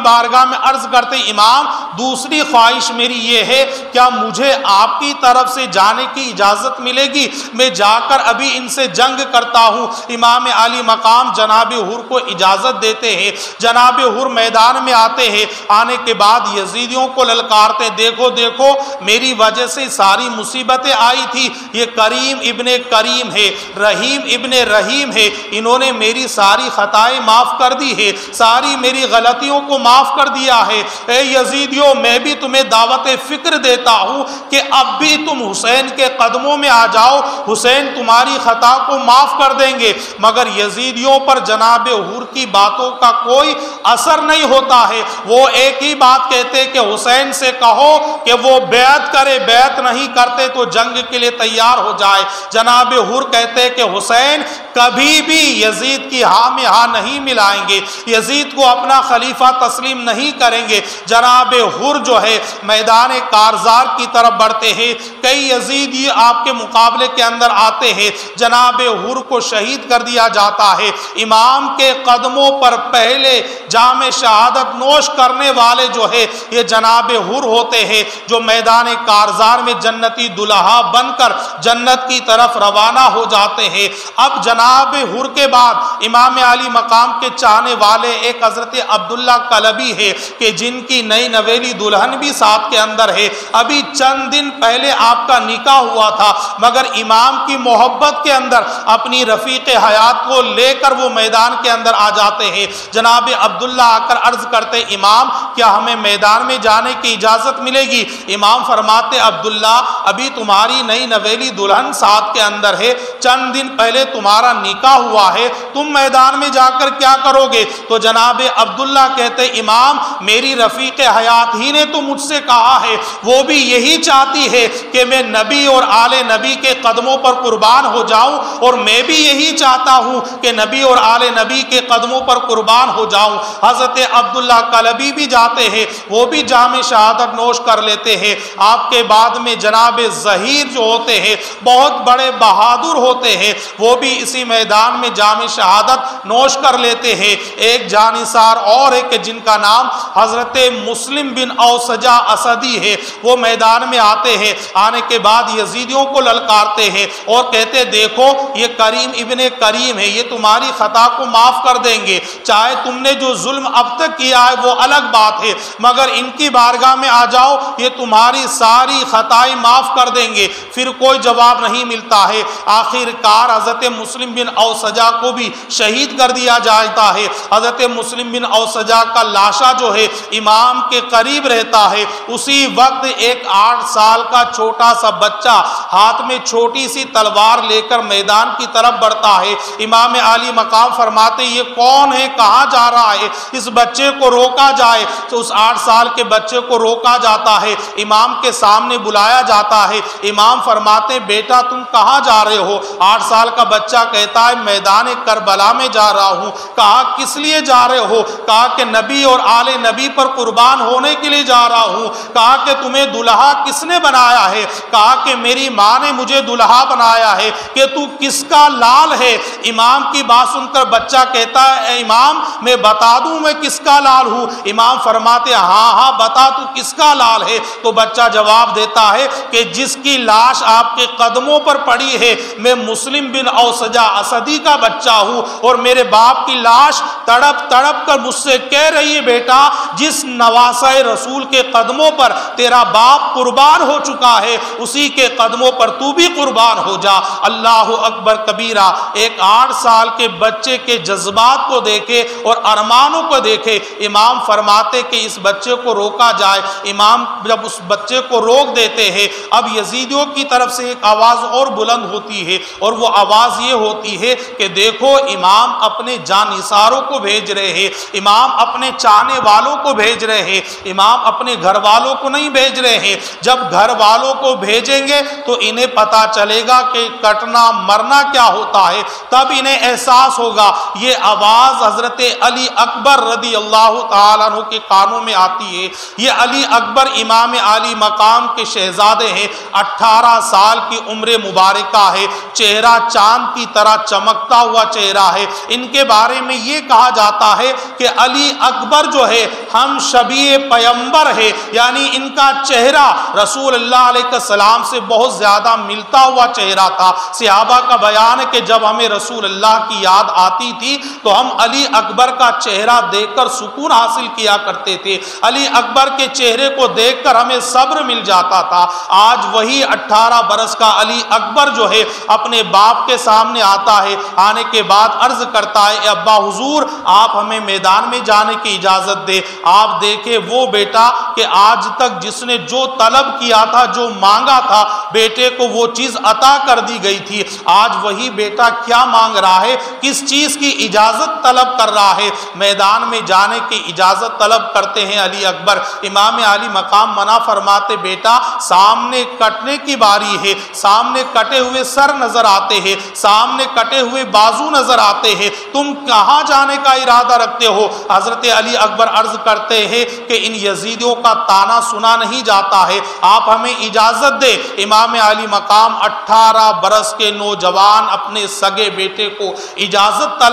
بارگاہ میں عرض کرتے امام دوسری خواہش میری یہ ہے، کیا مجھے آپ کی طرف سے جانے کی اجازت ملے گی؟ میں جا کر ابھی ان سے جنگ کرتا ہوں۔ امام علی مقام جناب حر کو اجازت دیتے ہیں، جناب حر میدان میں آتے ہیں، آنے کے بعد یزیدیوں کو للکارتے دیکھو دیکھو میری وجہ سے ساری مصیبتیں آئی تھی، یہ کریم ابن کریم ہے، رحیم ابن رحیم ہے، انہوں نے میری ساری خطائیں معاف کر دی ہے، ساری میری غلطیوں کو معاف کر دیا ہے۔ اے یزیدیوں میں بھی تمہیں دعوت فکر دیتا ہوں کہ اب بھی تم حسین کے قدموں میں آ جاؤ، حسین تمہاری خطا کو معاف کر دیں گے۔ مگر یزیدیوں پر جناب حر کی باتوں کا کوئی اثر نہیں ہوتا ہے، وہ ایک ہی بات کہتے کہ حسین سے کہو کہ وہ بیعت کرے، بیعت نہیں کرتے تو جنگ کے لیے تیار ہو جائے۔ جناب حر کہتے کہ حسین کبھی بھی یزید کی ہاں میں ہاں نہیں ملائیں گے، یزید کو اپنا خلیفہ تسلیم نہیں کریں گے۔ جناب حر جو ہے میدان کارزار کی طرف بڑھتے ہیں، کئی یزیدی آپ کے مقابلے کے اندر آتے ہیں، جناب حر کو شہید کر دیا جاتا ہے۔ امام کے قدموں پر پہلے جام شہادت نوش کرنے والے جو ہے یہ جناب حر ہوتے ہیں، جو میدان کارزار میں جنتی دلہا بن کر جنت کی طرف روانہ ہو جاتے ہیں۔ اب جناب حر کے بعد امام علی مقام کے چاہنے والے ایک حضرت عبداللہ کلبی ہے کہ جن کی نئی نویلی دلہن بھی ساتھ کے اندر ہے، ابھی چند دن پہلے آپ کا نکاح ہوا تھا، مگر امام کی محبت کے اندر اپنی رفیق حیات کو لے کر وہ میدان کے اندر آ جاتے ہیں۔ جناب عبداللہ آ کر عرض کرتے امام کیا ہمیں میدان میں جانے کی اجازت ملے گی؟ امام فرماتے عبداللہ ابھی تمہاری نئی نویلی دلہن ساتھ کے اندر ہے، چند دن پہلے تمہارا نکاح ہوا ہے، تم میدان میں جا کر کیا کرو گے؟ تو جناب عبداللہ کہتے امام میری رفیق حیات ہی نے تو مجھ سے کہا ہے، وہ بھی یہی چاہتی ہے کہ میں نبی اور آل نبی کے قدموں پر قربان ہو جاؤں، اور میں بھی یہی چاہتا ہوں کہ نبی اور آل نبی کے قدموں پر قربان ہو جاؤں۔ حضرت عبداللہ کلبی بھی جاتے ہیں، وہ بھی جام شہادت نوش کر لیتے ہیں۔ آپ کے بعد میں جناب ظہیر جو ہوتے ہیں بہت بڑے بہادر ہوتے ہیں، وہ بھی اسی میدان میں جام شہادت نوش کر لیتے ہیں۔ ایک جانثار اور ہے کہ جن کا نام حضرت مسلم بن اوسجا اسدی ہے، وہ میدان میں آتے ہیں، آنے کے بعد یزیدیوں کو للکارتے ہیں اور کہتے دیکھو یہ کریم ابن کریم ہے، یہ تمہاری خطا کو معاف کر دیں گے، چاہے تم نے جو ظلم اب تک کیا ہے وہ الگ بات ہے، مگر ان کی بارگاہ میں آ جاؤ، یہ تمہاری ساری خطائیں معاف کر دیں گے۔ پھر کوئی جواب نہیں ملتا ہے، آخر کار حضرت مسلم بن اوسجا کو بھی شہید کر دیا جاتا ہے۔ حضرت مسلم بن اوسجا کا لاشا جو ہے امام کے قریب رہتا ہے، اسی وقت ایک 8 سال کا چھوٹا سا بچہ ہاتھ میں چھوٹی سی تلوار لے کر میدان کی طرف بڑھتا ہے۔ امام علی مقام فرماتے یہ کون ہے، کہاں جا رہا ہے، اس بچے کو روکا جائے۔ تو اس 8 سال کے بچے کو روکا جاتا ہے، امام کے سامنے بلایا جاتا ہے۔ امام فرماتے بیٹا تم کہاں جا رہے ہو؟ 8 سال کا بچہ کہتا ہے میدان کربلا میں جا رہا ہوں۔ کہا کس لیے جا رہے ہو؟ کہا کہ نبی اور آل نبی پر قربان ہونے کے لیے جا رہا ہوں۔ کہا کہ تمہیں دلہا کس نے بنایا ہے؟ کہا کہ میری ماں نے مجھے دلہا بنایا ہے۔ کہ تو کس کا لال ہے؟ امام کی بات سن کر بچہ کہتا ہے اے امام میں بتا دوں میں کس کا لال ہوں؟ امام فرماتے ہاں ہاں بتا تو کس کا لال ہے؟ تو بچہ جواب دیتا ہے کہ جس کی لاش آپ کے قدموں پر پڑی ہے، میں مسلم بن اوسجہ اسدی کا بچہ ہوں، اور میرے باپ کی لاش تڑپ تڑپ کر مجھ سے کہہ رہی ہے بیٹا جس نواسہ رسول کے قدموں پر تیرا باپ قربان ہو چکا ہے اسی کے قدموں پر تو بھی قربان ہو جا۔ اللہ اکبر کبیرہ۔ ایک 8 سال کے بچے کے جذبات کو دیکھے اور ارمانوں کو دیکھے، امام فرماتے کہ اس بچے کو روکا جائے۔ امام جب اس بچے کو روک دیتے ہیں، اب یزیدیوں کی طرف سے ایک آواز اور بلند ہوتی ہے، اور وہ آواز یہ ہوتی ہے کہ دیکھو امام اپنے جانثاروں کو بھیج رہے ہیں، امام اپنے چاہنے والوں کو بھیج رہے ہیں، امام اپنے گھر والوں کو نہیں بھیج رہے ہیں۔ جب گھر والوں کو بھیجیں گے تو انہیں پتا چلے گا کہ کٹنا مرنا کیا ہوتا ہے، تب انہیں احساس ہوگا۔ یہ آواز حضرت علی اکبر رضی اللہ تعالیٰ عنہ کے کانوں میں آتی ہے۔ یہ علی اکبر امام عالی مقام کے شہزادے ہیں، 18 سال کی عمر مبارکہ ہے، چہرہ چاند کی طرح چمکتا ہوا چہرہ ہے۔ ان کے بارے میں یہ کہا جاتا ہے کہ علی اکبر جو ہے ہم شبیہ پیمبر ہے، یعنی ان کا چہرہ رسول اللہ علیہ السلام سے بہت زیادہ ملتا ہوا چہرہ تھا۔ صحابہ کا بیان ہے کہ جب ہمیں رسول اللہ کی یاد آتی تھی تو ہم علی اکبر کا چہرہ دیکھ کر سکون حاصل کیا کرتے تھے، علی اکبر کے چہرے کو دیکھ کر ہمیں صبر مل جاتا تھا۔ آج وہی 18 برس کا علی اکبر جو ہے اپنے باپ کے سامنے آتا ہے، آنے کے بعد عرض کرتا ہے اے ابا حضور آپ ہمیں میدان میں جانے کی اجازت دے۔ آپ دیکھیں وہ بیٹا کہ آج تک جس نے جو طلب کیا تھا، جو مانگا تھا، بیٹے کو وہ چیز عطا کر دی گئی تھی، آج وہی بیٹا کیا مانگ رہا ہے، کس چیز کی اجازت طلب کر رہا ہے؟ میدان میں جانے کی اجازت طلب کرتے ہیں علی اکبر۔ امام علی مقام منع فرماتے بیٹا سامنے کٹنے کی باری ہے، سامنے کٹے ہوئے سر نظر آتے ہیں، سامنے کٹے ہوئے بازو نظر آتے ہیں، تم کہاں جانے کا ارادہ رکھتے ہو؟ حضرت علی اکبر عرض کرتے ہیں کہ ان یزیدیوں کا طعنہ سنا نہیں جاتا ہے، آپ ہمیں اجازت دے۔ امام علی مقام 18 برس کے نوجوان اپنے سگے بیٹے کو اجازت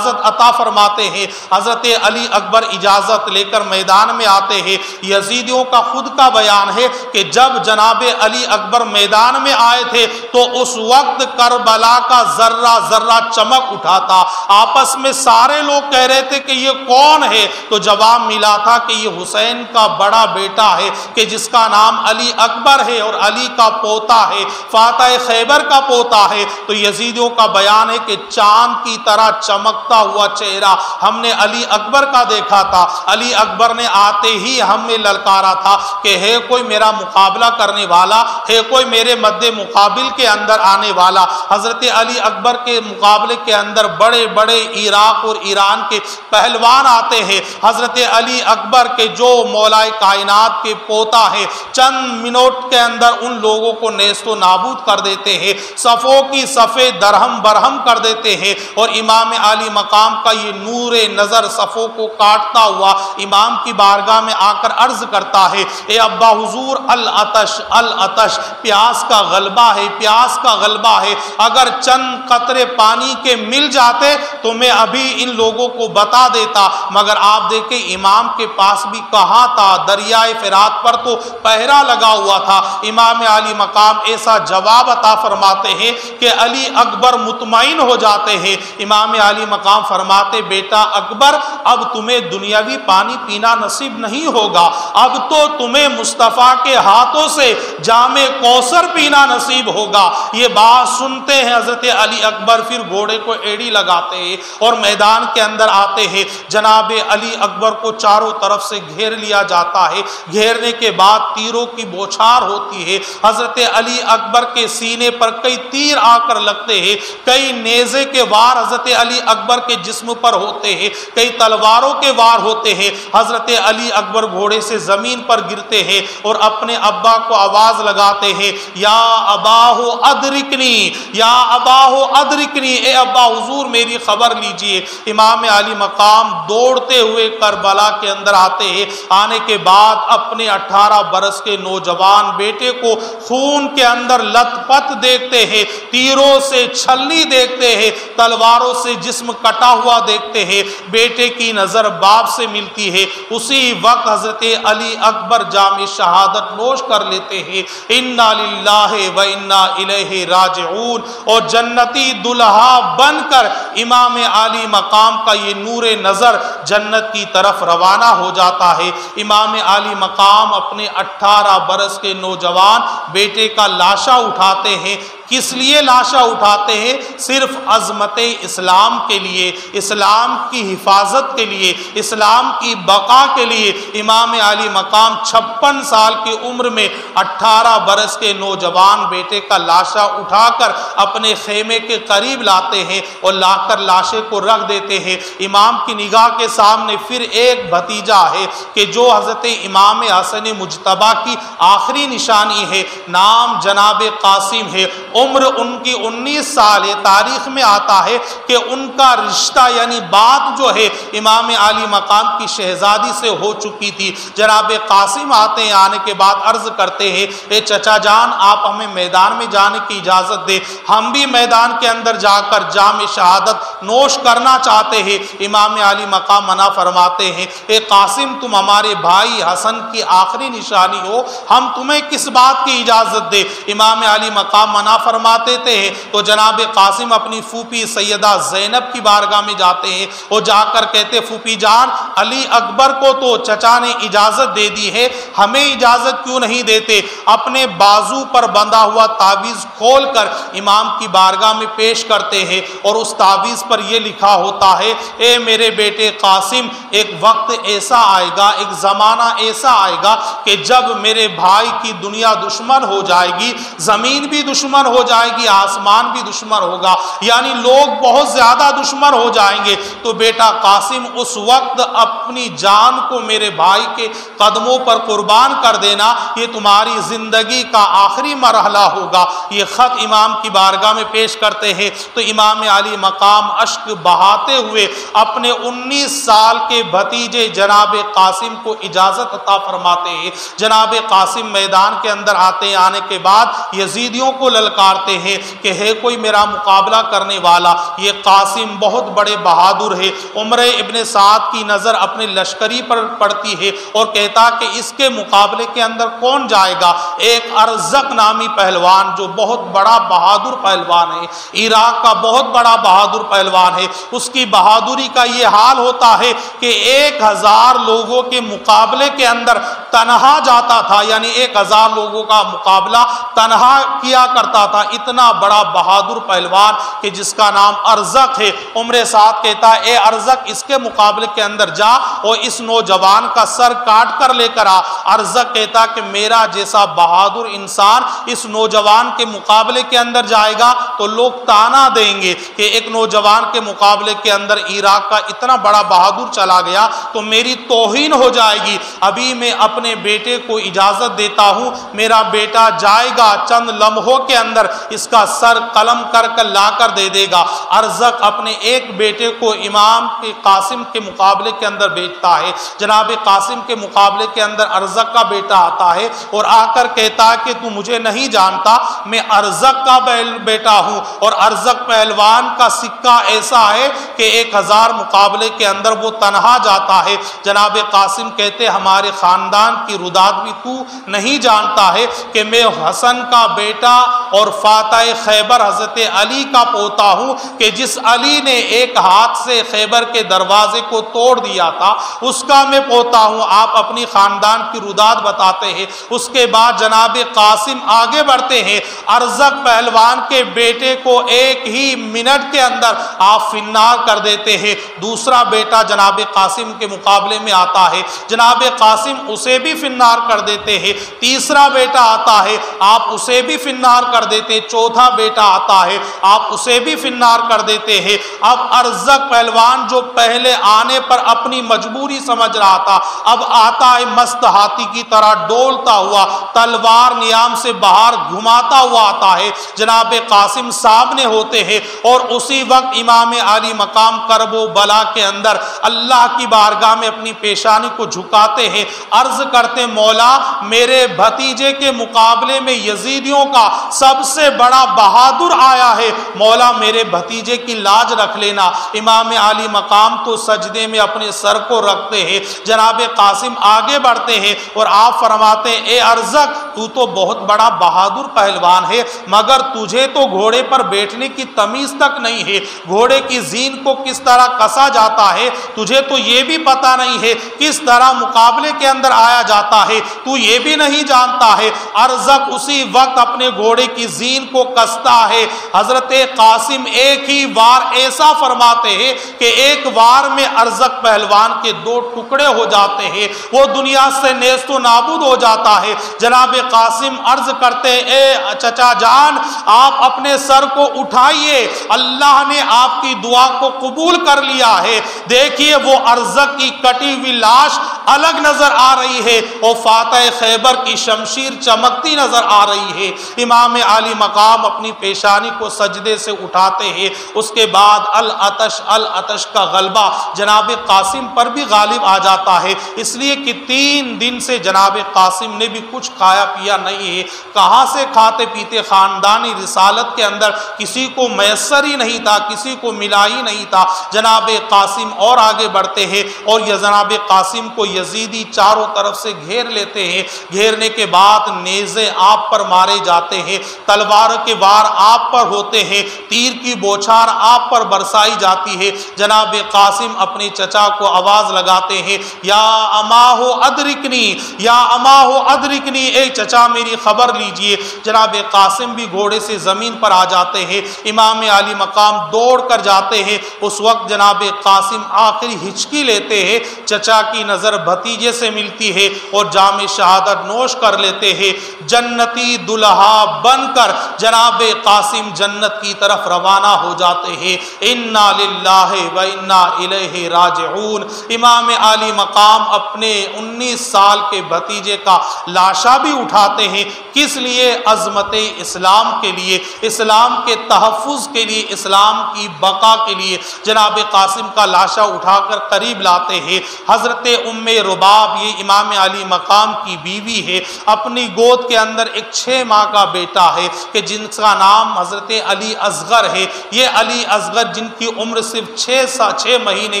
عطا فرماتے ہیں۔ حضرت علی اکبر اجازت لے کر میدان میں آتے ہیں۔ یزیدیوں کا خود کا بیان ہے کہ جب جناب علی اکبر میدان میں آئے تھے تو اس وقت کربلا کا ذرہ ذرہ چمک اٹھا تھا، آپس میں سارے لوگ کہہ رہے تھے کہ یہ کون ہے؟ تو جواب ملا تھا کہ یہ حسین کا بڑا بیٹا ہے کہ جس کا نام علی اکبر ہے اور علی کا پوتا ہے، فاتح خیبر کا پوتا ہے۔ تو یزیدیوں کا بیان ہے کہ چاند کی طرح چمکتا ہوا چہرہ ہم نے علی اکبر کا دیکھا تھا۔ علی اکبر نے آتے ہی ہمیں للکارا تھا کہ ہے کوئی میرا مقابلہ کرنے والا، ہے کوئی میرے مد مقابل کے اندر آنے والا۔ حضرت علی اکبر کے مقابلے کے اندر بڑے بڑے عراق اور ایران کے پہلوان آتے ہیں۔ حضرت علی اکبر کے جو مولا کائنات کے پوتا ہے چند منٹ کے اندر ان لوگوں کو نیست و نابود کر دیتے ہیں، صفوں کی صفیں درہم برہم کر دیتے ہیں، اور امام علی مقام کا یہ نور نظر صفوں کو کاٹتا ہوا امام کی بارگاہ میں آ کر عرض کرتا ہے اے ابا حضور العطش العطش، پیاس کا غلبہ ہے، پیاس کا غلبہ ہے، اگر چند قطرے پانی کے مل جاتے تو میں ابھی ان لوگوں کو بتا دیتا، مگر آپ دیکھیں امام کے پاس بھی کہاں تھا، دریائے فرات پر تو پہرا لگا ہوا تھا۔ امام علی مقام ایسا جواب عطا فرماتے ہیں کہ علی اکبر مطمئن ہو جاتے ہیں۔ امام علی مقام فرماتے بیٹا اکبر اب تمہیں دنیاوی پانی پینا نصیب نہیں ہوگا، اب تو تمہیں مصطفیٰ کے ہاتھوں سے جام کوثر پینا نصیب ہوگا۔ یہ بات سنتے ہیں حضرت علی اکبر پھر گھوڑے کو ایڑی لگاتے ہیں اور میدان کے اندر آتے ہیں۔ جناب علی اکبر کو چاروں طرف سے گھیر لیا جاتا ہے، گھیرنے کے بعد تیروں کی بوچھار ہوتی ہے۔ حضرت علی اکبر کے سینے پر کئی تیر آ کر لگتے ہیں، کئی نیزے کے وار حضرت علی اکبر کے جسم پر ہوتے ہیں، کئی تلواروں کے وار ہوتے ہیں۔ حضرت علی اکبر گھوڑے سے زمین پر گرتے ہیں اور اپنے ابا کو آواز لگاتے ہیں یا اباہ ادرکنی، یا اباہ ادرکنی، اے ابا حضور میری خبر لیجئے۔ امام علی مقام دوڑتے ہوئے کربلا کے اندر آتے ہیں، آنے کے بعد اپنے 18 برس کے نوجوان بیٹے کو خون کے اندر لت پت دیکھتے ہیں، تیروں سے چھلنی دیکھتے ہیں، تلواروں سے جسم کٹا ہوا دیکھتے ہیں۔ بیٹے کی نظر باپ سے ملتی ہے، اسی وقت حضرت علی اکبر جام شہادت نوش کر لیتے ہیں، انا للہ و انا الیہ راجعون، اور جنتی دلہا بن کر امام علی مقام کا یہ نور نظر جنت کی طرف روانہ ہو جاتا ہے۔ امام علی مقام اپنے 18 برس کے نوجوان بیٹے کا لاشا اٹھاتے ہیں۔ کس لیے لاشا اٹھاتے ہیں؟ صرف عظمت اسلام کے لیے، اسلام کی حفاظت کے لیے، اسلام کی بقا کے لیے۔ امام علی مقام 56 سال کی عمر میں 18 برس کے نوجوان بیٹے کا لاشا اٹھا کر اپنے خیمے کے قریب لاتے ہیں اور لا کر لاشے کو رکھ دیتے ہیں۔ امام کی نگاہ کے سامنے پھر ایک بھتیجا ہے کہ جو حضرت امام حسن مجتبی کی آخری نشانی ہے، نام جناب قاسم ہے، عمر ان کی 19 سال ہے۔ تاریخ میں آتا ہے کہ ان کا رشتہ یعنی بات جو ہے امام علی مقام کی شہزادی سے ہو چکی تھی۔ جناب قاسم آتے ہیں، آنے کے بعد عرض کرتے ہیں، اے چچا جان آپ ہمیں میدان میں جانے کی اجازت دے، ہم بھی میدان کے اندر جا کر جام شہادت نوش کرنا چاہتے ہیں۔ امام علی مقام منع فرماتے ہیں، اے قاسم تم ہمارے بھائی حسن کی آخری نشانی ہو، ہم تمہیں کس بات کی اجازت دے۔ امام علی مقام منع فرماتے تھے تو جناب قاسم اپنی پھوپھی سیدہ زینب کی بارگاہ میں جاتے ہیں اور جا کر کہتے پھوپھی جان علی اکبر کو تو چچا نے اجازت دے دی ہے، ہمیں اجازت کیوں نہیں دیتے؟ اپنے بازو پر بندھا ہوا تعویذ کھول کر امام کی بارگاہ میں پیش کرتے ہیں اور اس تعویذ پر یہ لکھا ہوتا ہے، اے میرے بیٹے قاسم ایک وقت ایسا آئے گا، ایک زمانہ ایسا آئے گا کہ جب میرے بھائی کی دنیا دشمن ہو جائے گی، زمین بھی دشمن ہو جائے گی، آسمان بھی دشمن ہوگا، یعنی لوگ بہت زیادہ دشمن ہو جائیں گے، تو بیٹا قاسم اس وقت اپنی جان کو میرے بھائی کے قدموں پر قربان کر دینا، یہ تمہاری زندگی کا آخری مرحلہ ہوگا۔ یہ خط امام کی بارگاہ میں پیش کرتے ہیں تو امام علی مقام اشک بہاتے ہوئے اپنے 19 سال کے بھتیجے جناب قاسم کو اجازت عطا فرماتے ہیں۔ جناب قاسم میدان کے اندر آتے ہیں، آنے کے بعد یزیدیوں کو للکارتے ہیں کہ ہے کوئی میرا مقابلہ کرنے والا؟ یہ قاسم بہت بڑے بہادر ہے۔ عمر ابن سعد کی نظر اپنے لشکری پر پڑتی ہے اور کہتا کہ اس کے مقابلے کے اندر کون جائے گا؟ ایک ارزق نامی پہلوان جو بہت بڑا بہادر پہلوان ہے، عراق کا بہت بڑا بہادر پہلوان ہے، اس کی بہادری کا یہ حال ہوتا ہے کہ 1000 لوگوں کے مقابلے کے اندر تنہا جاتا تھا، یعنی 1000 لوگوں کا مقابلہ تنہا کیا کرتا تھا۔ اتنا بڑا بہادر پہلوان کہ جس کا نام ارزق ہے۔ عمر سعد کہتا ہے اے ارزق اس کے مقابلے کے اندر جا اور اس نوجوان کا سر کاٹ کر لے کر آ۔ ارزق کہتا کہ میرا جیسا بہادر انسان اس نوجوان کے مقابلے کے اندر جائے گا تو لوگ تانا دیں گے کہ ایک نوجوان کے مقابلے کے اندر عراق کا اتنا بڑا بہادر چلا گیا تو میری توہین ہو جائے گی۔ ابھی میں اپنے بیٹے کو اجازت دیتا ہوں، میرا بیٹا جائے گا، چند لمحوں کے اندر اس کا سر قلم کر کر لا کر دے دے گا۔ ارزق اپنے ایک بیٹے کو امام کے قاسم کے مقابلے کے اندر بھیجتا ہے۔ جناب قاسم کے مقابلے کے اندر ارزق کا بیٹا آتا ہے اور آ کر کہتا ہے کہ تو مجھے نہیں جانتا، میں ارزق کا بیٹا ہوں، اور ارزق پہلوان کا سکہ ایسا ہے کہ 1000 مقابلے کے اندر وہ تنہا جاتا ہے۔ جناب قاسم کہتے ہمارے خاندان کی رداد بھی تو نہیں جانتا ہے کہ میں حسن کا بیٹا اور فاتح خیبر حضرت علی کا پوتا ہوں کہ جس علی نے ایک ہاتھ سے خیبر کے دروازے کو توڑ دیا تھا، اس کا میں پوتا ہوں۔ آپ اپنی خاندان کی رداد بتاتے ہیں۔ اس کے بعد جناب قاسم آگے بڑھتے ہیں، ارزق پہلوان کے بیٹے کو ایک ہی منٹ کے اندر آپ فنار کر دیتے ہیں۔ دوسرا بیٹا جناب قاسم کے مقابلے میں آتا ہے، جناب قاسم اسے اسے بھی فنار کر دیتے ہیں، تیسرا بیٹا آتا ہے آپ اسے بھی فنار کر دیتے، چوتھا بیٹا آتا ہے آپ اسے بھی فنار کر دیتے ہیں۔ اب ارزق پہلوان جو پہلے آنے پر اپنی مجبوری سمجھ رہا تھا، اب آتا ہے مست ہاتھی کی طرح ڈولتا ہوا، تلوار نیام سے باہر گھماتا ہوا آتا ہے، جناب قاسم سامنے ہوتے ہیں، اور اسی وقت امام عالی مقام کرب و بلا کے اندر اللہ کی بارگاہ میں اپنی پیشانی کو جھکاتے ہیں، عرض کرتے مولا میرے بھتیجے کے مقابلے میں یزیدیوں کا سب سے بڑا بہادر آیا ہے، مولا میرے بھتیجے کی لاج رکھ لینا۔ امام عالی مقام تو سجدے میں اپنے سر کو رکھتے ہیں، جناب قاسم آگے بڑھتے ہیں اور آپ فرماتے ہیں اے ارزق تو تو بہت بڑا بہادر پہلوان ہے، مگر تجھے تو گھوڑے پر بیٹھنے کی تمیز تک نہیں ہے، گھوڑے کی زین کو کس طرح کسا جاتا ہے تجھے تو یہ بھی پتہ نہیں ہے، کس طرح مقابلے کے اندر آیا جاتا ہے تو یہ بھی نہیں جانتا ہے۔ ارزق اسی وقت اپنے گھوڑے کی زین کو کستا ہے، حضرت قاسم ایک ہی وار ایسا فرماتے ہیں کہ ایک وار میں ارزق پہلوان کے دو ٹکڑے ہو جاتے ہیں، وہ دنیا سے نیست و نابود ہو جاتا ہے۔ جناب قاسم عرض کرتے اے چچا جان آپ اپنے سر کو اٹھائیے، اللہ نے آپ کی دعا کو قبول کر لیا ہے، دیکھیے وہ ارزق کی کٹی ہوئی لاش الگ نظر آ رہی ہے اور فاتح خیبر کی شمشیر چمکتی نظر آ رہی ہے۔ امام عالی مقام اپنی پیشانی کو سجدے سے اٹھاتے ہیں، اس کے بعد العطش کا غلبہ جناب قاسم پر بھی غالب آ جاتا ہے، اس لیے کہ 3 دن سے جناب قاسم نے بھی کچھ کھایا پیا نہیں ہے، کہاں سے کھاتے پیتے، خاندانی رسالت کے اندر کسی کو میسر ہی نہیں تھا، کسی کو ملا ہی نہیں تھا۔ جناب قاسم اور آگے بڑھتے ہیں اور یہ جناب قاسم کو یزیدی چاروں طرف سے گھیر لیتے ہیں، گھیرنے کے بعد نیزے آپ پر مارے جاتے ہیں، تلوار کے وار آپ پر ہوتے ہیں، تیر کی بوچھار آپ پر برسائی جاتی ہے۔ جناب قاسم اپنے چچا کو آواز لگاتے ہیں یا اماہ ادرکنی، یا اماہ ادرکنی، اے چچا میری خبر لیجئے۔ جناب قاسم بھی گھوڑے سے زمین پر آ جاتے ہیں، امام عالی مقام دوڑ کر جاتے ہیں، اس وقت جناب قاسم آخری ہچکی لیتے ہیں، چچا کی نظر بھتیجے سے ملتی ہے اور جام شہادت نوش کر لیتے ہیں، جنتی دلہا بن کر جناب قاسم جنت کی طرف روانہ ہو جاتے ہیں۔ انا للہ و انا الیہ راجعون۔ امام عالی مقام اپنے 19 سال کے بھتیجے کا لاشا بھی اٹھاتے ہیں، کس لیے؟ عظمت اسلام کے لیے، اسلام کے تحفظ کے لیے، اسلام کی بقا کے لیے جناب قاسم کا لاشا اٹھا کر قریب لاتے ہیں۔ حضرت ام رباب یہ امام علی مقام کی بیوی ہے، اپنی گود کے اندر ایک 6 ماہ کا بیٹا ہے کہ جن کا نام حضرت علی اصغر ہے۔ یہ علی اصغر جن کی عمر صرف 6 مہینے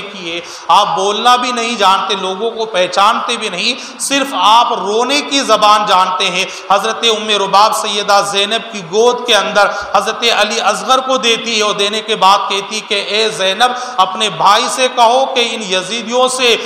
کی ہے، آپ بولنا بھی نہیں جانتے، لوگوں کو پہچانتے بھی نہیں، صرف آپ رونے کی زبان جانتے ہیں۔ حضرت ام رباب سیدہ زینب کی گود کے اندر حضرت علی اصغر کو دیتی ہے اور دینے کے بعد کہتی کہ اے زینب اپنے بھائی سے کہو کہ ان یزیدیوں سے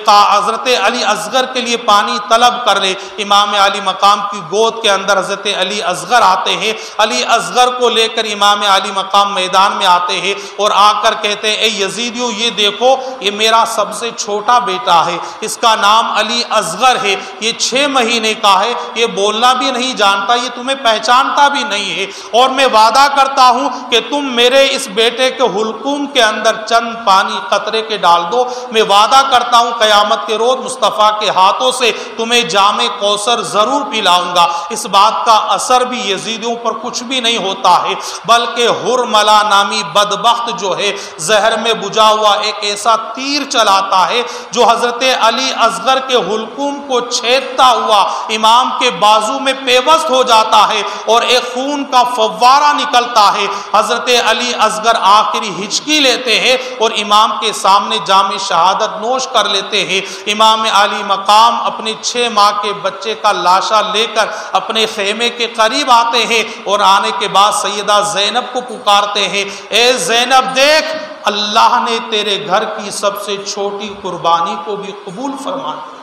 حضرت علی اصغر کے لیے پانی طلب کر لے۔ امام علی مقام کی گود کے اندر حضرت علی اصغر آتے ہیں، علی اصغر کو لے کر امام علی مقام میدان میں آتے ہیں اور آ کر کہتے ہیں اے یزیدیوں یہ دیکھو یہ میرا سب سے چھوٹا بیٹا ہے، اس کا نام علی اصغر ہے، یہ 6 مہینے کا ہے، یہ بولنا بھی نہیں جانتا، یہ تمہیں پہچانتا بھی نہیں ہے، اور میں وعدہ کرتا ہوں کہ تم میرے اس بیٹے کے حلقوم کے اندر چند پانی قطرے کے ڈال دو، میں وعدہ کرتا ہوں قیامت کے روز مصطفیٰ کے ہاتھوں سے تمہیں جام کوثر ضرور پلاؤں گا۔ اس بات کا اثر بھی یزیدیوں پر کچھ بھی نہیں ہوتا ہے، بلکہ ہرملا نامی بدبخت جو ہے زہر میں بجھا ہوا ایک ایسا تیر چلاتا ہے جو حضرت علی اصغر کے حلقوم کو چھیدتا ہوا امام کے بازو میں پیوست ہو جاتا ہے اور ایک خون کا فوارہ نکلتا ہے۔ حضرت علی اصغر آخری ہچکی لیتے ہیں اور امام کے سامنے جام شہادت نوش کر لیتے ہیں۔ امام علی مقام اپنے 6 ماہ کے بچے کا لاشا لے کر اپنے خیمے کے قریب آتے ہیں اور آنے کے بعد سیدہ زینب کو پکارتے ہیں اے زینب دیکھ اللہ نے تیرے گھر کی سب سے چھوٹی قربانی کو بھی قبول فرما لیا۔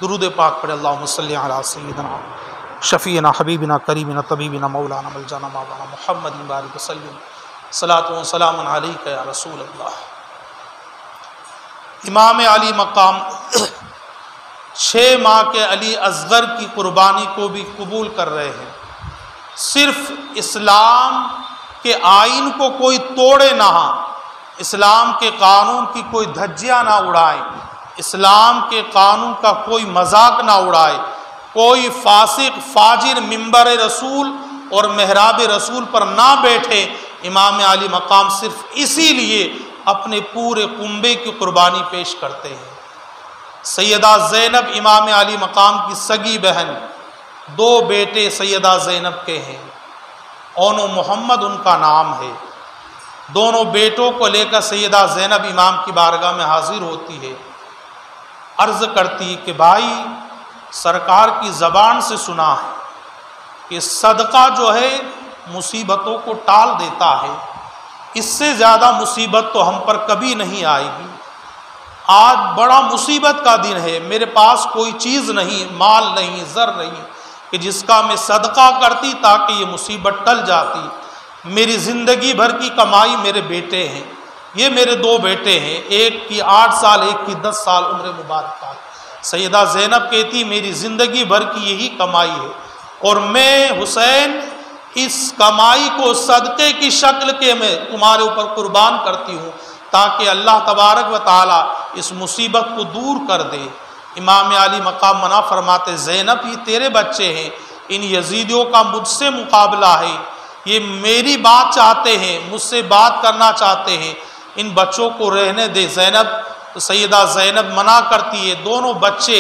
درود پاک پڑھے اللہم صلی علی سیدنا شفیعنا حبیبنا کریمنا طبیبنا مولانا ملجانا مولانا محمد بارک وسلم صلاۃ و سلام علیک یا رسول اللہ۔ امام علی مقام 6 ماہ کے علی اصغر کی قربانی کو بھی قبول کر رہے ہیں۔ صرف اسلام کے آئین کو کوئی توڑے نہ، اسلام کے قانون کی کوئی دھجیاں نہ اڑائے، اسلام کے قانون کا کوئی مذاق نہ اڑائے، کوئی فاسق فاجر منبر رسول اور محراب رسول پر نہ بیٹھے۔ امام علی مقام صرف اسی لیے اپنے پورے کنبے کی قربانی پیش کرتے ہیں۔ سیدہ زینب امام علی مقام کی سگی بہن، 2 بیٹے سیدہ زینب کے ہیں، اون و محمد ان کا نام ہے۔ دونوں بیٹوں کو لے کر سیدہ زینب امام کی بارگاہ میں حاضر ہوتی ہے، عرض کرتی کہ بھائی سرکار کی زبان سے سنا ہے کہ صدقہ جو ہے مصیبتوں کو ٹال دیتا ہے، اس سے زیادہ مصیبت تو ہم پر کبھی نہیں آئے گی۔ آج بڑا مصیبت کا دن ہے، میرے پاس کوئی چیز نہیں، مال نہیں، زر نہیں کہ جس کا میں صدقہ کرتی تاکہ یہ مصیبت ٹل جاتی۔ میری زندگی بھر کی کمائی میرے بیٹے ہیں، یہ میرے 2 بیٹے ہیں، ایک کی 8 سال ایک کی 10 سال عمر مبارکہ۔ سیدہ زینب کہتی میری زندگی بھر کی یہی کمائی ہے، اور میں حسین اس کمائی کو صدقے کی شکل کے میں تمہارے اوپر قربان کرتی ہوں تاکہ اللہ تبارک و تعالی اس مصیبت کو دور کر دے۔ امام علی مقام منع فرماتے زینب یہ تیرے بچے ہیں، ان یزیدیوں کا مجھ سے مقابلہ ہے، یہ میری بات چاہتے ہیں، مجھ سے بات کرنا چاہتے ہیں، ان بچوں کو رہنے دے زینب۔ تو سیدہ زینب منع کرتی ہے۔ دونوں بچے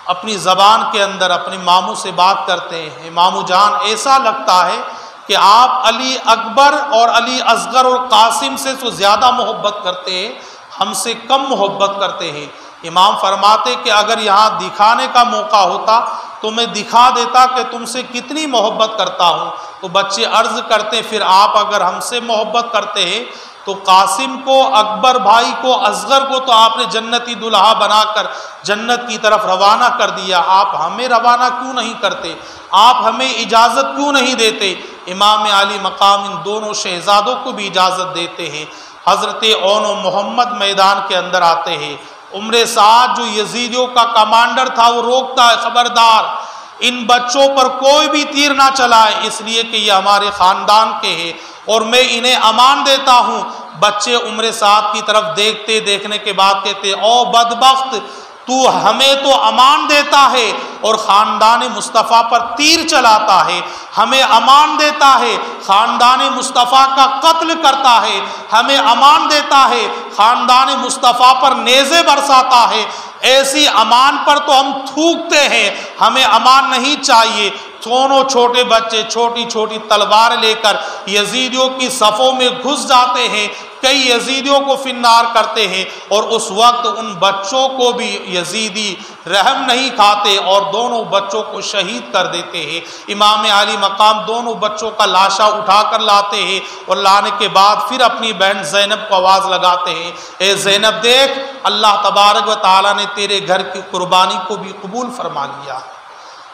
اپنی زبان کے اندر اپنے ماموں سے بات کرتے ہیں، ماموں جان ایسا لگتا ہے کہ آپ علی اکبر اور علی اصغر اور قاسم سے تو زیادہ محبت کرتے ہیں، ہم سے کم محبت کرتے ہیں۔ امام فرماتے کہ اگر یہاں دکھانے کا موقع ہوتا تو میں دکھا دیتا کہ تم سے کتنی محبت کرتا ہوں۔ تو بچے عرض کرتے پھر آپ اگر ہم سے محبت کرتے ہیں تو قاسم کو، اکبر بھائی کو، اصغر کو تو آپ نے جنتی دلہا بنا کر جنت کی طرف روانہ کر دیا، آپ ہمیں روانہ کیوں نہیں کرتے؟ آپ ہمیں اجازت کیوں نہیں دیتے؟ امام علی مقام ان دونوں شہزادوں کو بھی اجازت دیتے ہیں۔ حضرت اون و محمد میدان کے اندر آتے ہیں۔ عمر سعد جو یزیدیوں کا کمانڈر تھا وہ روکتا ہے، خبردار ان بچوں پر کوئی بھی تیر نہ چلائے، اس لیے کہ یہ ہمارے خاندان کے ہیں اور میں انہیں امان دیتا ہوں۔ بچے عمر سعد کی طرف دیکھتے، دیکھنے کے بعد کہتے او بدبخت، تو ہمیں تو امان دیتا ہے اور خاندان مصطفیٰ پر تیر چلاتا ہے، ہمیں امان دیتا ہے خاندان مصطفیٰ کا قتل کرتا ہے، ہمیں امان دیتا ہے خاندان مصطفیٰ پر نیزے برساتا ہے، ایسی امان پر تو ہم تھوکتے ہیں، ہمیں امان نہیں چاہیے۔ دونوں چھوٹے بچے چھوٹی چھوٹی تلوار لے کر یزیدیوں کی صفوں میں گھس جاتے ہیں، کئی یزیدیوں کو فنار کرتے ہیں، اور اس وقت ان بچوں کو بھی یزیدی رحم نہیں کھاتے اور دونوں بچوں کو شہید کر دیتے ہیں۔ امام علی مقام دونوں بچوں کا لاشا اٹھا کر لاتے ہیں اور لانے کے بعد پھر اپنی بہن زینب کو آواز لگاتے ہیں، اے زینب دیکھ اللہ تبارک و تعالیٰ نے تیرے گھر کی قربانی کو بھی قبول فرما لیا،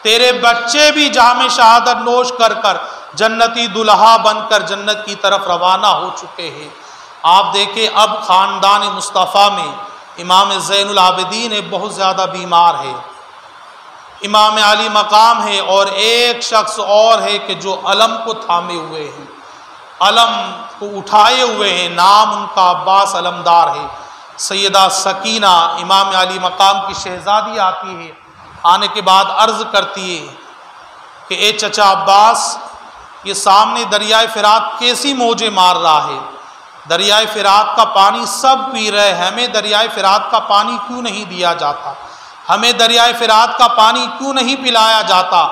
تیرے بچے بھی جام شہادت نوش کر کر جنتی دلہا بن کر جنت کی طرف روانہ ہو چکے ہیں۔ آپ دیکھیں اب خاندان مصطفیٰ میں امام زین العابدین بہت زیادہ بیمار ہے، امام علی مقام ہے، اور ایک شخص اور ہے کہ جو علم کو تھامے ہوئے ہیں، علم کو اٹھائے ہوئے ہیں، نام ان کا عباس علمدار ہے۔ سیدہ سکینہ امام علی مقام کی شہزادی آتی ہے، آنے کے بعد عرض کرتی ہے کہ اے چچا عباس، یہ سامنے دریائے فرات کیسی موجیں مار رہا ہے، دریائے فرات کا پانی سب پی رہے، ہمیں دریائے فرات کا پانی کیوں نہیں دیا جاتا، ہمیں دریائے فرات کا پانی کیوں نہیں پلایا جاتا؟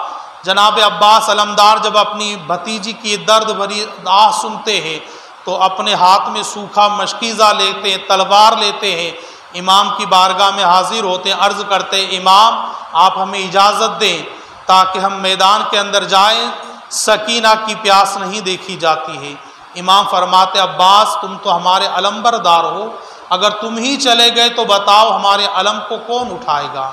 جناب عباس علمدار جب اپنی بھتیجی کی درد بھری آہ سنتے ہیں تو اپنے ہاتھ میں سوکھا مشکیزہ لیتے ہیں، تلوار لیتے ہیں، امام کی بارگاہ میں حاضر ہوتے ہیں، عرض کرتے ہیں امام آپ ہمیں اجازت دیں تاکہ ہم میدان کے اندر جائیں، سکینہ کی پیاس نہیں دیکھی جاتی ہے۔ امام فرماتے عباس تم تو ہمارے علمبردار ہو، اگر تم ہی چلے گئے تو بتاؤ ہمارے علم کو کون اٹھائے گا،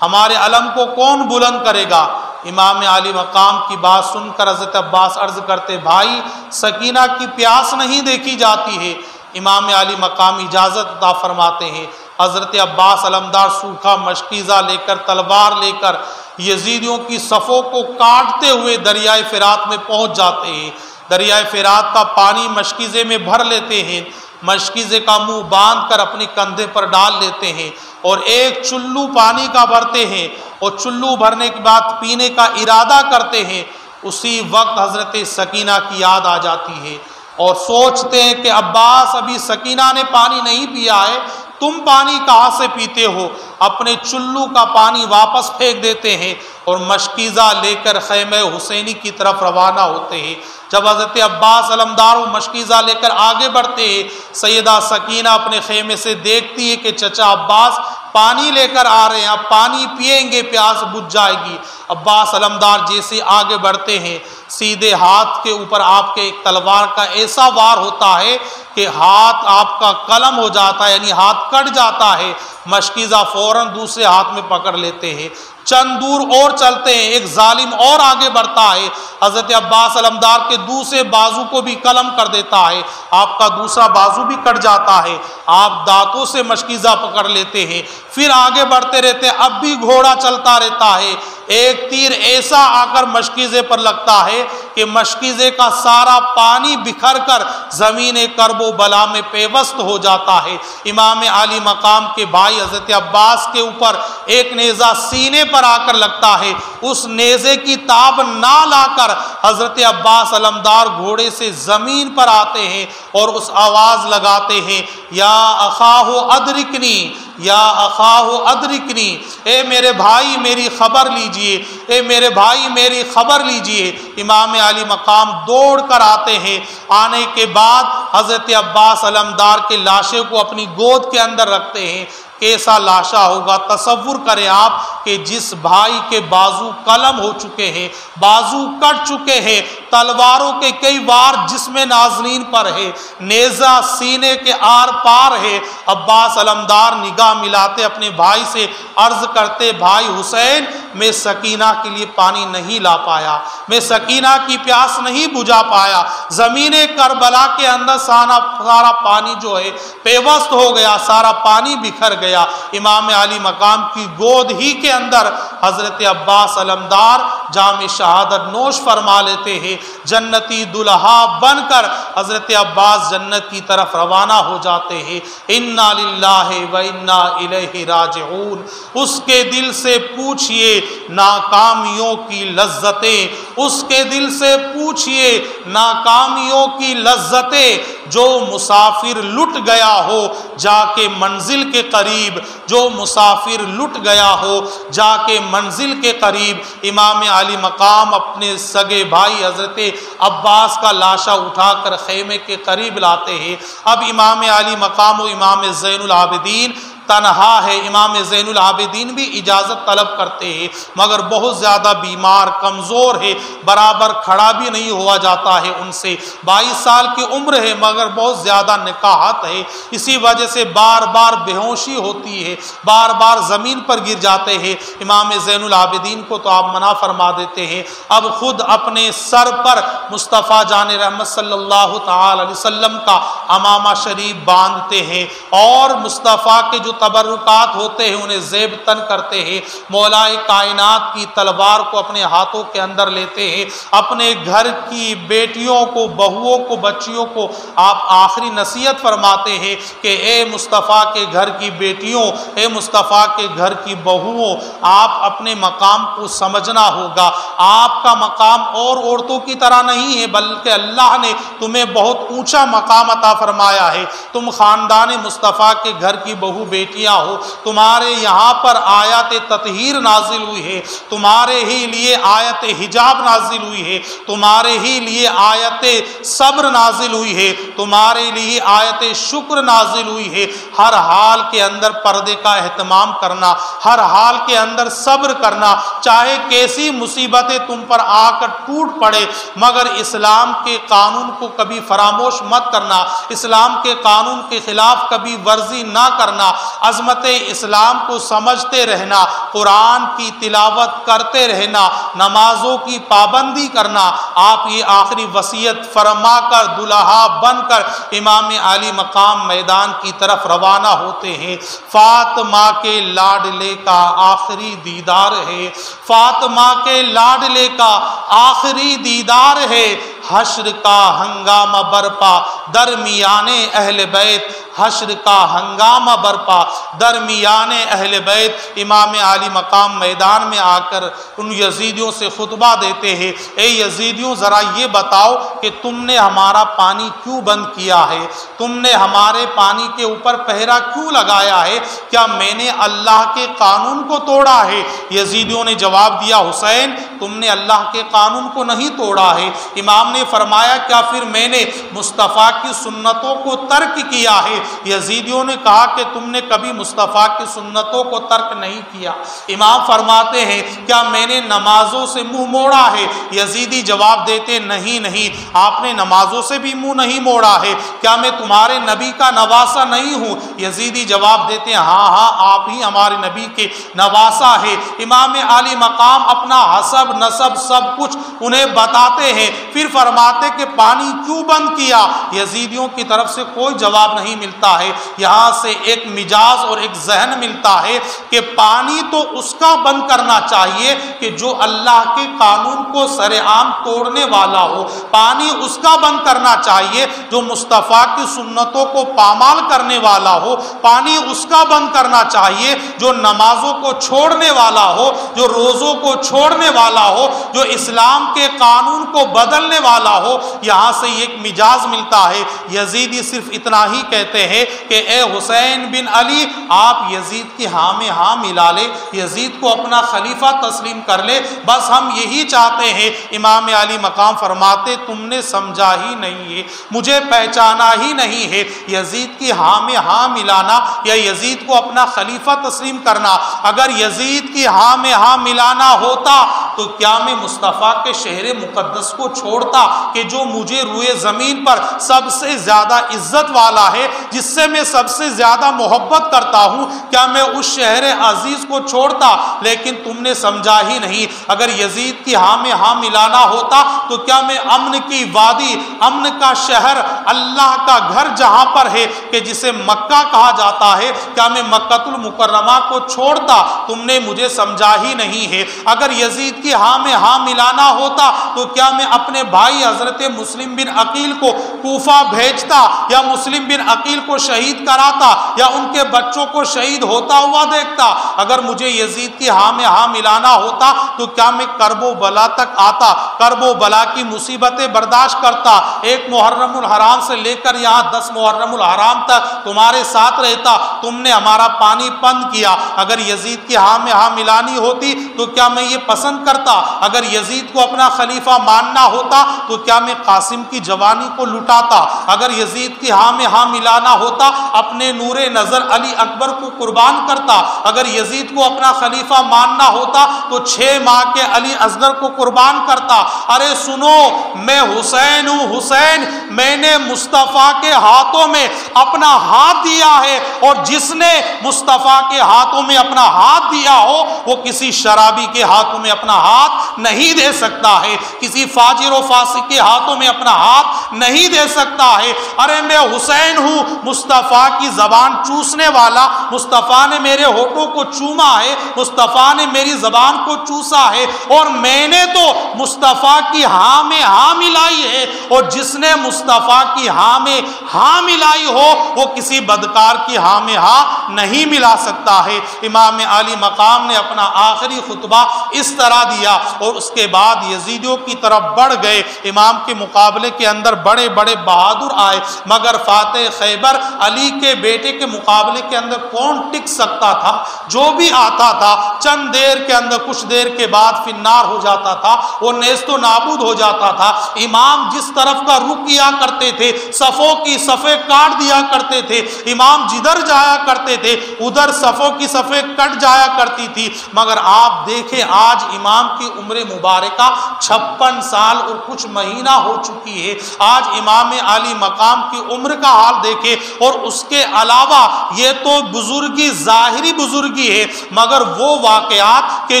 ہمارے علم کو کون بلند کرے گا؟ امام علی مقام کی بات سن کر حضرت عباس عرض کرتے بھائی سکینہ کی پیاس نہیں دیکھی جاتی ہے۔ امام علی مقام اجازت عطا فرماتے ہیں، حضرت عباس علمدار سوکھا مشکیزہ لے کر، تلوار لے کر یزیدیوں کی صفوں کو کاٹتے ہوئے دریائے فرات میں پہنچ جاتے ہیں۔ دریائے فرات کا پانی مشکیزے میں بھر لیتے ہیں، مشکیزے کا منہ باندھ کر اپنے کندھے پر ڈال لیتے ہیں اور ایک چلو پانی کا بھرتے ہیں، اور چلو بھرنے کے بعد پینے کا ارادہ کرتے ہیں۔ اسی وقت حضرت سکینہ کی یاد آ جاتی ہے اور سوچتے ہیں کہ عباس، ابھی سکینہ نے پانی نہیں پیا ہے، تم پانی کہاں سے پیتے ہو؟ اپنے چلو کا پانی واپس پھینک دیتے ہیں اور مشکیزہ لے کر خیمہ حسینی کی طرف روانہ ہوتے ہیں۔ جب حضرت عباس علمدار وہ مشکیزہ لے کر آگے بڑھتے ہیں، سیدہ سکینہ اپنے خیمے سے دیکھتی ہے کہ چچا عباس پانی لے کر آ رہے ہیں، اب پانی پئیں گے پیاس بجھ جائے گی۔ عباس علمدار جیسے آگے بڑھتے ہیں، سیدھے ہاتھ کے اوپر آپ کے ایک تلوار کا ایسا وار ہوتا ہے کہ ہاتھ آپ کا قلم ہو جاتا ہے، یعنی ہاتھ کٹ جاتا ہے۔ مشکیزہ فوراً دوسرے ہاتھ میں پکڑ لیتے ہیں، چند دور اور چلتے ہیں، ایک ظالم اور آگے بڑھتا ہے، حضرت عباس علمدار کے دوسرے بازو کو بھی قلم کر دیتا ہے، آپ کا دوسرا بازو بھی کٹ جاتا ہے۔ آپ دانتوں سے مشکیزہ پکڑ لیتے ہیں، پھر آگے بڑھتے رہتے ہیں، اب بھی گھوڑا چلتا رہتا ہے۔ ایک تیر ایسا آ کر مشکیزے پر لگتا ہے کہ مشکیزے کا سارا پانی بکھر کر زمین کرب و بلا میں پیوست ہو جاتا ہے۔ امام عالی مقام کے بھائی حضرت عباس کے اوپر ایک نیزہ سینے پر آ کر لگتا ہے، اس نیزے کی تاب نہ لا کر حضرت عباس علمدار گھوڑے سے زمین پر آتے ہیں اور اس آواز لگاتے ہیں، یا اخاہ ادرکنی، یا اخاہ ادرکنی، اے میرے بھائی میری خبر لیجئے، اے میرے بھائی میری خبر لیجئے۔ امام علی مقام دوڑ کر آتے ہیں، آنے کے بعد حضرت عباس علمدار کے لاشے کو اپنی گود کے اندر رکھتے ہیں۔ کیسا لاشا ہوگا، تصور کریں آپ کہ جس بھائی کے بازو قلم ہو چکے ہیں، بازو کٹ چکے ہیں، تلواروں کے کئی وار جسم نازنین پر ہے، نیزہ سینے کے آر پار ہے۔ عباس علمدار نگاہ ملاتے اپنے بھائی سے عرض کرتے، بھائی حسین، میں سکینہ کے لیے پانی نہیں لا پایا، میں سکینہ کی پیاس نہیں بجھا پایا، زمین کربلا کے اندر سارا پانی جو ہے پیوست ہو گیا، سارا پانی بکھر گیا۔ امام علی مقام کی گود ہی کے اندر حضرت عباس علمدار جام شہادت نوش فرما لیتے ہیں، جنتی دلہا بن کر حضرت عباس جنت کی طرف روانہ ہو جاتے ہیں۔ انا للہ و انا الیہ راجعون۔ اس کے دل سے پوچھئے ناکامیوں کی لذتیں، اس کے دل سے پوچھئے ناکامیوں کی لذتیں، جو مسافر لٹ گیا ہو جا کے منزل کے قریب، جو مسافر لٹ گیا ہو جا کے منزل کے قریب۔ امام علی مقام اپنے سگے بھائی حضرت عباس کا لاشا اٹھا کر خیمے کے قریب لاتے ہیں۔ اب امام علی مقام و امام زین العابدین تنہا ہے، امام زین العابدین بھی اجازت طلب کرتے ہیں، مگر بہت زیادہ بیمار کمزور ہے، برابر کھڑا بھی نہیں ہوا جاتا ہے ان سے، 22 سال کی عمر ہے مگر بہت زیادہ نکاحت ہے، اسی وجہ سے بار بار بے ہوشی ہوتی ہے، بار بار زمین پر گر جاتے ہیں۔ امام زین العابدین کو تو آپ منع فرما دیتے ہیں، اب خود اپنے سر پر مصطفیٰ جان رحمت صلی اللہ تعالی علیہ وسلم کا امامہ شریف باندھتے ہیں اور مصطفیٰ کے جو تبرکات ہوتے ہیں انہیں زیب تن کرتے ہیں، مولا کائنات کی تلوار کو اپنے ہاتھوں کے اندر لیتے ہیں، اپنے گھر کی بیٹیوں کو، بہوؤں کو، بچیوں کو آپ آخری نصیحت فرماتے ہیں کہ اے مصطفیٰ کے گھر کی بیٹیوں، اے مصطفیٰ کے گھر کی بہوؤں، آپ اپنے مقام کو سمجھنا ہوگا، آپ کا مقام اور عورتوں کی طرح نہیں ہے بلکہ اللہ نے تمہیں بہت اونچا مقام عطا فرمایا ہے، تم خاندان مصطفیٰ کے گھر کی بہو بیٹیاں ہو، تمہارے یہاں پر آیت تطہیر نازل ہوئی ہے، تمہارے ہی لیے آیت حجاب نازل ہوئی ہے، تمہارے ہی لیے آیت صبر نازل ہوئی ہے، تمہارے لیے آیت شکر نازل ہوئی ہے۔ ہر حال کے اندر پردے کا اہتمام کرنا، ہر حال کے اندر صبر کرنا، چاہے کیسی مصیبتیں تم پر آ کر ٹوٹ پڑے مگر اسلام کے قانون کو کبھی فراموش مت کرنا، اسلام کے قانون کے خلاف کبھی ورزی نہ کرنا، عظمت اسلام کو سمجھتے رہنا، قرآن کی تلاوت کرتے رہنا، نمازوں کی پابندی کرنا۔ آپ یہ آخری وصیت فرما کر دلہا بن کر امام عالی مقام میدان کی طرف روانہ ہوتے ہیں۔ فاطمہ کے لاڈلے کا آخری دیدار ہے، فاطمہ کے لاڈلے کا آخری دیدار ہے۔ حشر کا ہنگامہ برپا درمیان اہل بیت، حشر کا ہنگامہ برپا درمیان اہل بیت۔ امام عالی مقام میدان میں آ کر ان یزیدیوں سے خطبہ دیتے ہیں، اے یزیدیوں ذرا یہ بتاؤ کہ تم نے ہمارا پانی کیوں بند کیا ہے، تم نے ہمارے پانی کے اوپر پہرا کیوں لگایا ہے، کیا میں نے اللہ کے قانون کو توڑا ہے؟ یزیدیوں نے جواب دیا، حسین تم نے اللہ کے قانون کو نہیں توڑا ہے۔ امام نے فرمایا، کیا پھر میں نے مصطفیٰ کی سنتوں کو ترک کیا ہے؟ یزیدیوں نے کہا کہ تم نے کبھی مصطفیٰ کی سنتوں کو ترک نہیں کیا۔ امام فرماتے ہیں، کیا میں نے نمازوں سے منہ موڑا ہے؟ یزیدی جواب دیتے، نہیں آپ نے نمازوں سے بھی منہ نہیں موڑا ہے۔ کیا میں تمہارے نبی کا نواسہ نہیں ہوں؟ یزیدی جواب دیتے ہیں، ہاں آپ ہی ہمارے نبی کے نواسہ ہے۔ امام عالی مقام اپنا حسب نسب سب کچھ انہیں بتاتے ہیں، پھر فرماتے کہ پانی کیوں بند کیا؟ یزیدیوں کی طرف سے کوئی جواب نہیں ملتا ہے۔ یہاں سے ایک مجاز اور ایک ذہن ملتا ہے کہ پانی تو اس کا بند کرنا چاہیے کہ جو اللہ کے قانون کو سر عام توڑنے والا ہو، پانی اس کا بند کرنا چاہیے جو مصطفیٰ کی سنتوں کو پامال کرنے والا ہو، پانی اس کا بند کرنا چاہیے جو نمازوں کو چھوڑنے والا ہو، جو روزوں کو چھوڑنے والا ہو، جو اسلام کے قانون کو بدلنے والا ہو۔ یہاں سے ایک مجاز ملتا ہے۔ یزیدی صرف اتنا ہی کہتے ہیں کہ اے حسین بن علی، آپ یزید کی ہاں میں ہاں ملا لے، یزید کو اپنا خلیفہ تسلیم کر لے، بس ہم یہی چاہتے ہیں۔ امام علی مقام فرماتے، تم نے سمجھا ہی نہیں ہے، مجھے پہچانا ہی نہیں ہے۔ یزید کی ہاں میں ہاں ملانا یا یزید کو اپنا خلیفہ تسلیم کرنا، اگر یزید کی ہاں میں ہاں ملانا ہوتا تو کیا میں مصطفیٰ کے شہر مقدس کو چھوڑتا کہ جو مجھے روئے زمین پر سب سے زیادہ عزت والا ہے، جس سے میں سب سے زیادہ محبت کرتا ہوں، کیا میں اس شہر عزیز کو چھوڑتا؟ لیکن تم نے سمجھا ہی نہیں۔ اگر یزید کی ہاں میں ہاں ملانا ہوتا تو کیا میں امن کی وادی، امن کا شہر، اللہ کا گھر جہاں پر ہے کہ جسے مکہ کہا جاتا ہے، کیا میں مکۃ المکرمہ کو چھوڑتا؟ تم نے مجھے سمجھا ہی نہیں ہے۔ اگر یزید کی ہاں میں ہاں ملانا ہوتا تو کیا میں اپنے بھائی حضرت مسلم بن عقیل کو کوفہ بھیجتا یا مسلم بن عقیل کو شہید کراتا یا ان کے بچوں کو شہید ہوتا ہوا دیکھتا؟ اگر مجھے یزید کی ہاں میں ہاں ملانا ہوتا تو کیا میں کرب و بلا تک آتا، کرب و بلا کی مصیبتیں برداشت کرتا، ایک محرم الحرام سے لے کر یہاں 10 محرم الحرام تک تمہارے ساتھ رہتا؟ تم نے ہمارا پانی بند کیا۔ اگر یزید کی ہاں میں ہاں ملانی ہوتی تو کیا میں یہ پسند کرتا؟ اگر یزید کو اپنا خلیفہ ماننا ہوتا تو کیا میں قاسم کی جوانی کو لٹاتا؟ اگر یزید کی ہاں میں ہاں ملانا ہوتا اپنے نور نظر علی اکبر کو قربان کرتا؟ اگر یزید کو اپنا خلیفہ ماننا ہوتا تو 6 ماہ کے علی اصغر کو قربان کرتا؟ ارے سنو، میں حسین ہوں، حسین میں نے مصطفیٰ کے ہاتھوں میں اپنا ہاتھ دیا ہے، اور جس نے مصطفیٰ کے ہاتھوں میں اپنا ہاتھ دیا ہو وہ کسی شرابی کے ہاتھوں میں اپنا ہاتھ نہیں دے سکتا ہے، کسی فاجر و فاسق کے ہاتھوں میں اپنا ہاتھ نہیں دے سکتا ہے۔ ارے میں حسین ہوں، مصطفیٰ کی زبان چوسنے والا، مصطفیٰ نے میرے ہونٹوں کو چوما ہے، مصطفیٰ نے میری زبان کو چوسا ہے، اور میں نے تو مصطفیٰ کی ہاں میں ہاں ملائی ہے، اور جس نے مصطفیٰ کی ہاں میں ہاں ملائی ہو وہ کسی بدکار کی ہاں میں ہاں نہیں ملا سکتا ہے۔ امام عالی مقام نے اپنا آخری خطبہ اس طرح دیا اور اس کے بعد یزیدیوں کی طرف بڑھ گئے۔ امام کے مقابلے کے اندر بڑے بڑے بہادر آئے، مگر فاتح خیبر علی کے بیٹے کے مقابلے کے اندر کون ٹک سکتا تھا؟ جو بھی آتا تھا چند دیر کے اندر، کچھ دیر کے بعد فنار ہو جاتا تھا، وہ نیست و نابود ہو جاتا تھا۔ امام جس طرف کا رخ کیا کرتے تھے، صفوں کی صفیں کاٹ دیا کرتے تھے، امام جدھر جایا کرتے تھے ادھر صفوں کی صفیں کٹ جایا کرتی تھی۔ مگر آپ دیکھیں آج امام امام کی عمر مبارکہ 56 سال اور کچھ مہینہ ہو چکی ہے۔ آج امام عالی مقام کی عمر کا حال دیکھے، اور اس کے علاوہ یہ تو بزرگی ظاہری بزرگی ہے، مگر وہ واقعات کہ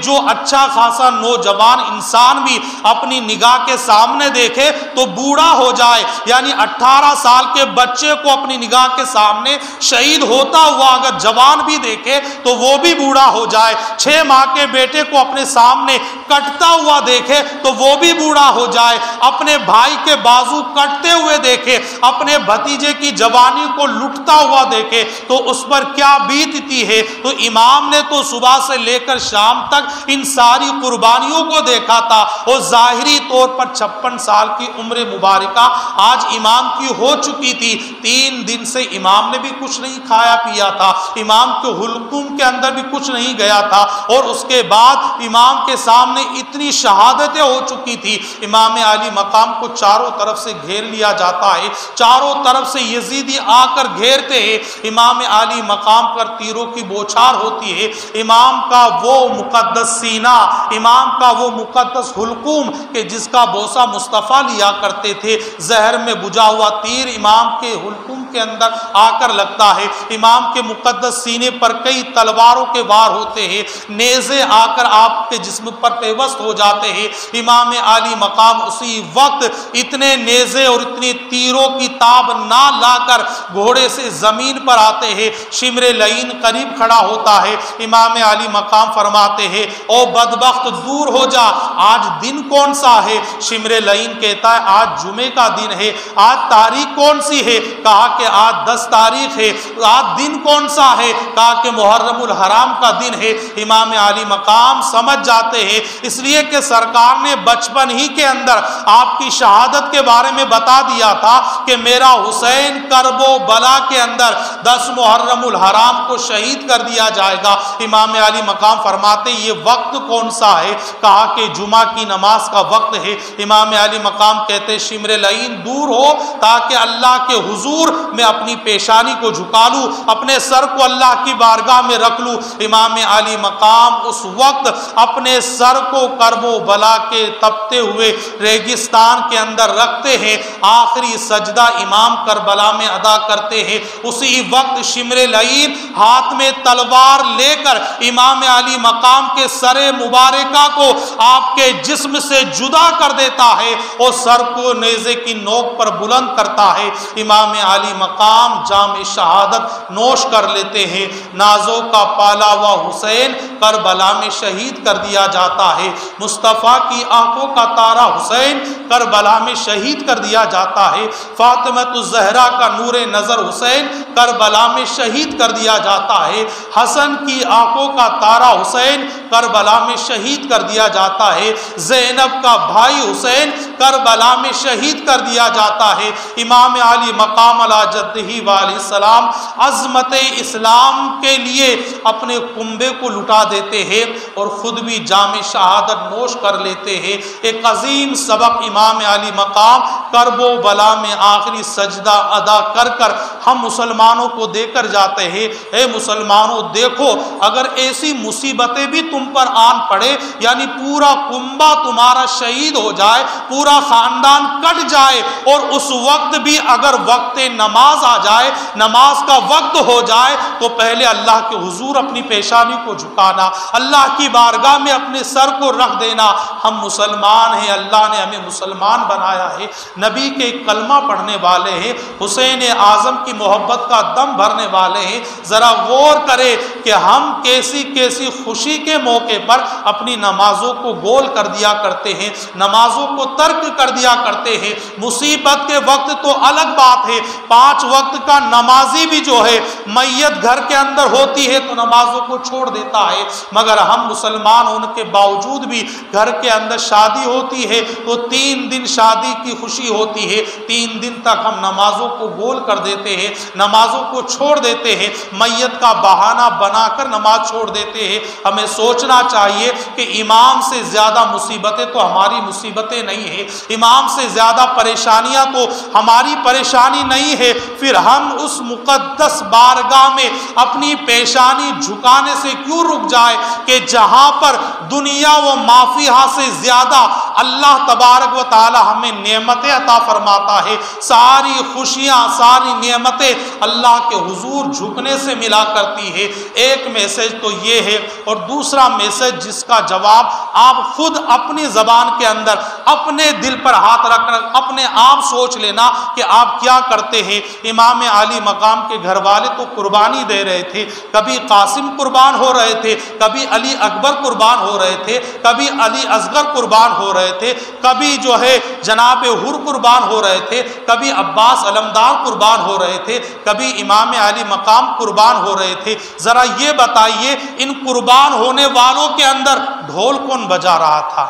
جو اچھا خاصا نوجوان انسان بھی اپنی نگاہ کے سامنے دیکھے تو بوڑھا ہو جائے، یعنی 18 سال کے بچے کو اپنی نگاہ کے سامنے شہید ہوتا ہوا اگر جوان بھی دیکھے تو وہ بھی بوڑھا ہو جائے، 6 ماہ کے بیٹے کو اپنے سامنے کٹتا ہوا دیکھے تو وہ بھی بوڑھا ہو جائے، اپنے بھائی کے بازو کٹتے ہوئے دیکھے، اپنے بھتیجے کی جوانی کو لٹتا ہوا دیکھے تو اس پر کیا بیتتی ہے۔ تو امام نے تو صبح سے لے کر شام تک ان ساری قربانیوں کو دیکھا تھا، اور ظاہری طور پر 56 سال کی عمر مبارکہ آج امام کی ہو چکی تھی۔ 3 دن سے امام نے بھی کچھ نہیں کھایا پیا تھا، امام کے حلقوم کے اندر بھی کچھ نہیں گیا تھا، اور اس کے بعد امام کے سامنے اتنی شہادتیں ہو چکی تھی۔ امام عالی مقام کو چاروں طرف سے گھیر لیا جاتا ہے، چاروں طرف سے یزیدی آ کر گھیرتے ہیں، امام عالی مقام پر تیروں کی بوچھار ہوتی ہے، امام کا وہ مقدس سینہ، امام کا وہ مقدس حلقوم کہ جس کا بوسہ مصطفیٰ لیا کرتے تھے، زہر میں بجھا ہوا تیر امام کے حلقوم کے اندر آ کر لگتا ہے، امام کے مقدس سینے پر کئی تلواروں کے وار ہوتے ہیں، نیزے آ کر آپ کے جسم پر پیوست ہو جاتے ہیں۔ امام عالی مقام اسی وقت اتنے نیزے اور اتنی تیروں کی تاب نہ لا کر گھوڑے سے زمین پر آتے ہیں، شمر لعین قریب کھڑا ہوتا ہے، امام عالی مقام فرماتے ہیں او بدبخت دور ہو جا، آج دن کون سا ہے؟ شمر لعین کہتا ہے آج جمعے کا دن ہے۔ آج تاریخ کون سی ہے؟ کہا کہ آج 10 تاریخ ہے۔ آج دن کون سا ہے؟ کہا کہ محرم الحرام کا دن ہے۔ امام عالی مقام سمجھ جاتے ہیں، اس لیے کہ سرکار نے بچپن ہی کے اندر آپ کی شہادت کے بارے میں بتا دیا تھا کہ میرا حسین کرب و بلا کے اندر 10 محرم الحرام کو شہید کر دیا جائے گا۔ امام عالی مقام فرماتے یہ وقت کون سا ہے؟ کہا کہ جمعہ کی نماز کا وقت ہے۔ امام عالی مقام کہتے شمر لعین دور ہو تاکہ اللہ کے حضور میں اپنی پیشانی کو جھکا لوں، اپنے سر کو اللہ کی بارگاہ میں رکھ لوں۔ امام عالی مقام اس وقت اپنے سر کو کرب و بلا کے تپتے ہوئے ریگستان کے اندر رکھتے ہیں، آخری سجدہ امام کربلا میں ادا کرتے ہیں۔ اسی وقت شمر لعین ہاتھ میں تلوار لے کر امام عالی مقام کے سر مبارکہ کو آپ کے جسم سے جدا کر دیتا ہے اور سر کو نیزے کی نوک پر بلند کرتا ہے۔ امام عالی مقام جام شہادت نوش کر لیتے ہیں۔ نازوں کا پالا ہوا حسین کربلا میں شہید کر دیا جاتا ہے، مصطفیٰ کی آنکھوں کا تارا حسین کربلا میں شہید کر دیا جاتا ہے، فاطمہ الزہرا کا نور نظر حسین کربلا میں شہید کر دیا جاتا ہے، حسن کی آنکھوں کا تارا حسین کربلا میں شہید کر دیا جاتا ہے، زینب کا بھائی حسین کربلا میں شہید کر دیا جاتا ہے۔ امام عالی مقام علی جدہ وعلیہ السلام عظمت اسلام کے لیے اپنے کنبے کو لٹا دیتے ہیں اور خود بھی جام شہادت نوش کر لیتے ہیں۔ ایک عظیم سبق امام عالی مقام کرب و بلا میں آخری سجدہ ادا کر کر ہم مسلمانوں کو دے کر جاتے ہیں۔ اے مسلمانوں دیکھو، اگر ایسی مصیبتیں بھی تم پر آن پڑے، یعنی پورا کنبہ تمہارا شہید ہو جائے، پورا خاندان کٹ جائے، اور اس وقت بھی اگر وقت نماز آ جائے، نماز کا وقت ہو جائے، تو پہلے اللہ کے حضور اپنی پیشانی کو جھکانا، اللہ کی بارگاہ میں اپنے سر کو رکھ دینا۔ ہم مسلمان ہیں، اللہ نے ہمیں مسلمان بنایا ہے، نبی کے کلمہ پڑھنے والے ہیں، حسین اعظم کی محبت کا دم بھرنے والے ہیں۔ ذرا غور کرے کہ ہم کیسی کیسی خوشی کے موقع پر اپنی نمازوں کو گول کر دیا کرتے ہیں، نمازوں کو ترک کر دیا کرتے ہیں۔ مصیبت کے وقت تو الگ بات ہے، 5 وقت کا نمازی بھی جو ہے میت گھر کے اندر ہوتی ہے تو نمازوں کو چھوڑ دیتا ہے، مگر ہم مسلمان ہونے کے باوجود بھی گھر کے اندر شادی ہوتی ہے تو 3 دن شادی کی خوشی ہوتی ہے، 3 دن تک ہم نمازوں کو گول کر دیتے ہیں، نمازوں کو چھوڑ دیتے ہیں، میت کا بہانہ بنا کر نماز چھوڑ دیتے ہیں۔ ہمیں سوچنا چاہیے کہ امام سے زیادہ مصیبتیں تو ہماری مصیبتیں نہیں ہیں۔ ہیں۔ امام سے زیادہ پریشانیاں تو ہماری پریشانی نہیں ہے، پھر ہم اس مقدس بارگاہ میں اپنی پیشانی جھکانے سے کیوں رک جائے کہ جہاں پر دنیا و مافیہا سے زیادہ اللہ تبارک و تعالی ہمیں نعمتیں عطا فرماتا ہے۔ ساری خوشیاں، ساری نعمتیں اللہ کے حضور جھکنے سے ملا کرتی ہے۔ ایک میسج تو یہ ہے، اور دوسرا میسج جس کا جواب آپ خود اپنی زبان کے اندر اپنے دل پر ہاتھ رکھ کر اپنے آپ سوچ لینا کہ آپ کیا کرتے ہیں۔ امام عالی مقام کے گھر والے تو قربانی دے رہے تھے، کبھی قاسم قربان ہو رہے تھے، کبھی علی اکبر قربان ہو رہے تھے، کبھی علی اصغر قربان ہو رہے تھے، کبھی جو ہے جناب حر قربان ہو رہے تھے، کبھی عباس علمدار قربان ہو رہے تھے، کبھی امام علی مقام قربان ہو رہے تھے۔ ذرا یہ بتائیے ان قربان ہونے والوں کے اندر ڈھول کون بجا رہا تھا؟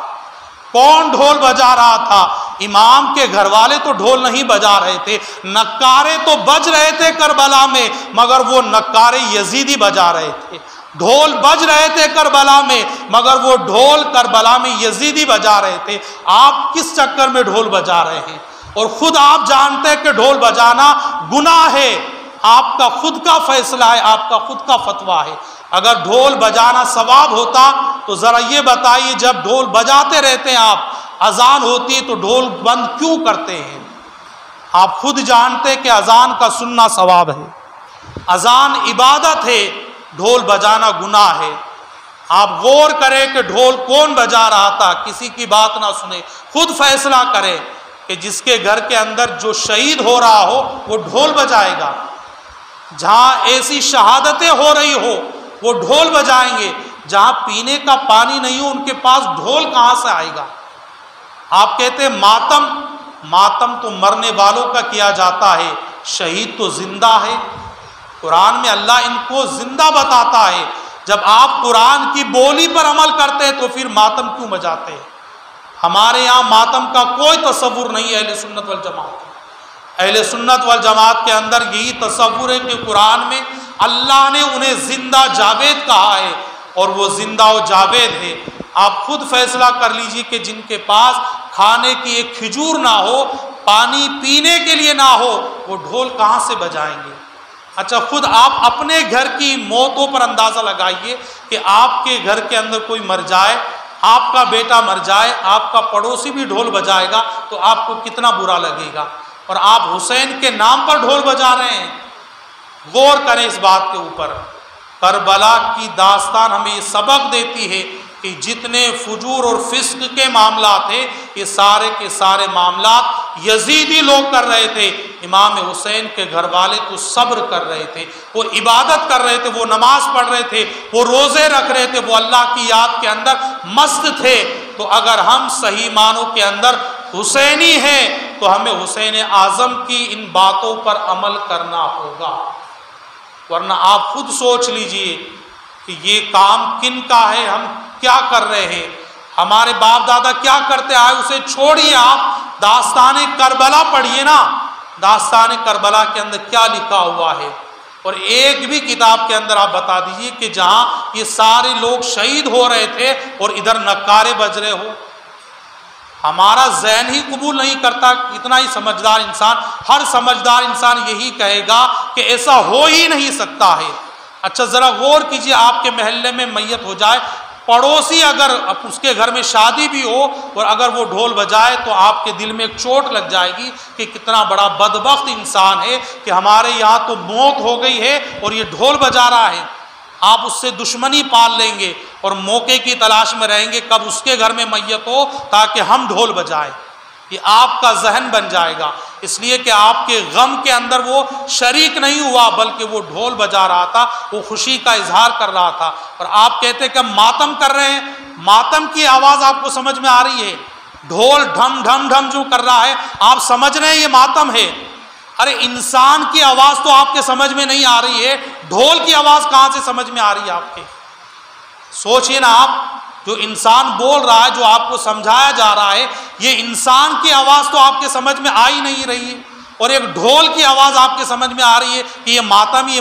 کون ڈھول بجا رہا تھا؟ امام کے گھر والے تو ڈھول نہیں بجا رہے تھے، نکارے تو بج رہے تھے کربلا میں، مگر وہ نکارے یزیدی بجا رہے تھے۔ ڈھول بج رہے تھے کربلا میں، مگر وہ ڈھول کربلا میں یزیدی بجا رہے تھے۔ آپ کس چکر میں ڈھول بجا رہے ہیں؟ اور خود آپ جانتے ہیں کہ ڈھول بجانا گناہ ہے، آپ کا خود کا فیصلہ ہے، آپ کا خود کا فتویٰ ہے۔ اگر ڈھول بجانا ثواب ہوتا تو ذرا یہ بتائیے، جب ڈھول بجاتے رہتے ہیں آپ، اذان ہوتی ہے تو ڈھول بند کیوں کرتے ہیں؟ آپ خود جانتے ہیں کہ اذان کا سننا ثواب ہے، اذان عبادت ہے، ڈھول بجانا گناہ ہے۔ آپ غور کریں کہ ڈھول کون بجا رہا تھا، کسی کی بات نہ سنیں، خود فیصلہ کریں کہ جس کے گھر کے اندر جو شہید ہو رہا ہو وہ ڈھول بجائے گا، جہاں ایسی شہادتیں ہو رہی ہو وہ ڈھول بجائیں گے، جہاں پینے کا پانی نہیں ہو ان کے پاس ڈھول کہاں سے آئے گا؟ آپ کہتے ہیں ماتم، ماتم تو مرنے والوں کا کیا جاتا ہے، شہید تو زندہ ہے۔ قرآن میں اللہ ان کو زندہ بتاتا ہے۔ جب آپ قرآن کی بولی پر عمل کرتے ہیں تو پھر ماتم کیوں بجاتے ہیں؟ ہمارے یہاں ماتم کا کوئی تصور نہیں ہے اہل سنت والجماعت۔ اہل سنت والجماعت کے اندر یہی تصور ہے کہ قرآن میں اللہ نے انہیں زندہ جاوید کہا ہے، اور وہ زندہ و جاوید ہے۔ آپ خود فیصلہ کر لیجئے کہ جن کے پاس کھانے کی ایک کھجور نہ ہو، پانی پینے کے لیے نہ ہو، وہ ڈھول کہاں سے بجائیں گے؟ اچھا خود آپ اپنے گھر کی موتوں پر اندازہ لگائیے کہ آپ کے گھر کے اندر کوئی مر جائے، آپ کا بیٹا مر جائے، آپ کا پڑوسی بھی ڈھول بجائے گا تو آپ کو کتنا برا لگے گا، اور آپ حسین کے نام پر ڈھول بجا رہے ہیں۔ غور کریں اس بات کے اوپر۔ کربلا کی داستان ہمیں یہ سبق دیتی ہے کہ جتنے فجور اور فسق کے معاملات ہیں، یہ سارے کے سارے معاملات یزیدی لوگ کر رہے تھے۔ امام حسین کے گھر والے تو صبر کر رہے تھے، وہ عبادت کر رہے تھے، وہ نماز پڑھ رہے تھے، وہ روزے رکھ رہے تھے، وہ اللہ کی یاد کے اندر مست تھے۔ تو اگر ہم صحیح معنوں کے اندر حسینی ہیں تو ہمیں حسین اعظم کی ان باتوں پر عمل کرنا ہوگا، ورنہ آپ خود سوچ لیجئے کہ یہ کام کن کا ہے، ہم کیا کر رہے ہیں، ہمارے باپ دادا کیا کرتے آئے، اسے چھوڑیے، آپ داستان کربلا پڑھیے نا، داستان کربلا کے اندر کیا لکھا ہوا ہے، اور ایک بھی کتاب کے اندر آپ بتا دیجئے کہ جہاں یہ سارے لوگ شہید ہو رہے تھے اور ادھر نکارے بج رہے ہو۔ ہمارا ذہن ہی قبول نہیں کرتا، اتنا ہی سمجھدار انسان، ہر سمجھدار انسان یہی کہے گا کہ ایسا ہو ہی نہیں سکتا ہے۔ اچھا ذرا غور کیجئے، آپ کے محلے میں میت ہو جائے، پڑوسی اگر اس کے گھر میں شادی بھی ہو اور اگر وہ ڈھول بجائے تو آپ کے دل میں ایک چوٹ لگ جائے گی کہ کتنا بڑا بدبخت انسان ہے کہ ہمارے یہاں تو موت ہو گئی ہے اور یہ ڈھول بجا رہا ہے۔ آپ اس سے دشمنی پال لیں گے اور موقع کی تلاش میں رہیں گے کب اس کے گھر میں میت ہو تاکہ ہم ڈھول بجائیں۔ یہ آپ کا ذہن بن جائے گا، اس لیے کہ آپ کے غم کے اندر وہ شریک نہیں ہوا بلکہ وہ ڈھول بجا رہا تھا، وہ خوشی کا اظہار کر رہا تھا۔ اور آپ کہتے ہیں کہ ہم ماتم کر رہے ہیں، ماتم کی آواز آپ کو سمجھ میں آ رہی ہے؟ ڈھول ڈھم ڈھم ڈھم جو کر رہا ہے آپ سمجھ رہے ہیں یہ ماتم ہے؟ ارے انسان کی آواز تو آپ کے سمجھ میں نہیں آ رہی ہے، ڈھول کی آواز کہاں سے سمجھ میں آ رہی ہے آپ کے؟ سوچئے نا، آپ جو انسان بول رہا ہے، جو آپ کو سمجھایا جا رہا ہے، یہ انسان کی آواز تو آپ کے سمجھ میں آ ہی نہیں رہی ہے، اور ایک ڈھول کی آواز آپ کے سمجھ میں آ رہی ہے کہ یہ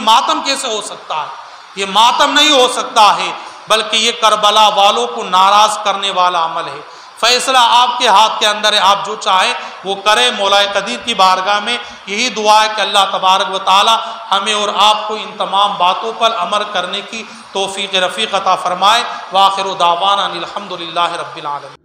ماتم کیسے ہو سکتا ہے؟ یہ ماتم نہیں ہو سکتا ہے، بلکہ یہ کربلا والوں کو ناراض کرنے والا عمل ہے۔ فیصلہ آپ کے ہاتھ کے اندر ہے، آپ جو چاہیں وہ کریں۔ مولا قدیر کی بارگاہ میں یہی دعا ہے کہ اللہ تبارک و تعالی ہمیں اور آپ کو ان تمام باتوں پر عمل کرنے کی توفیق رفیق عطا فرمائے۔ وآخر دعوانا الحمد للہ رب العالمین۔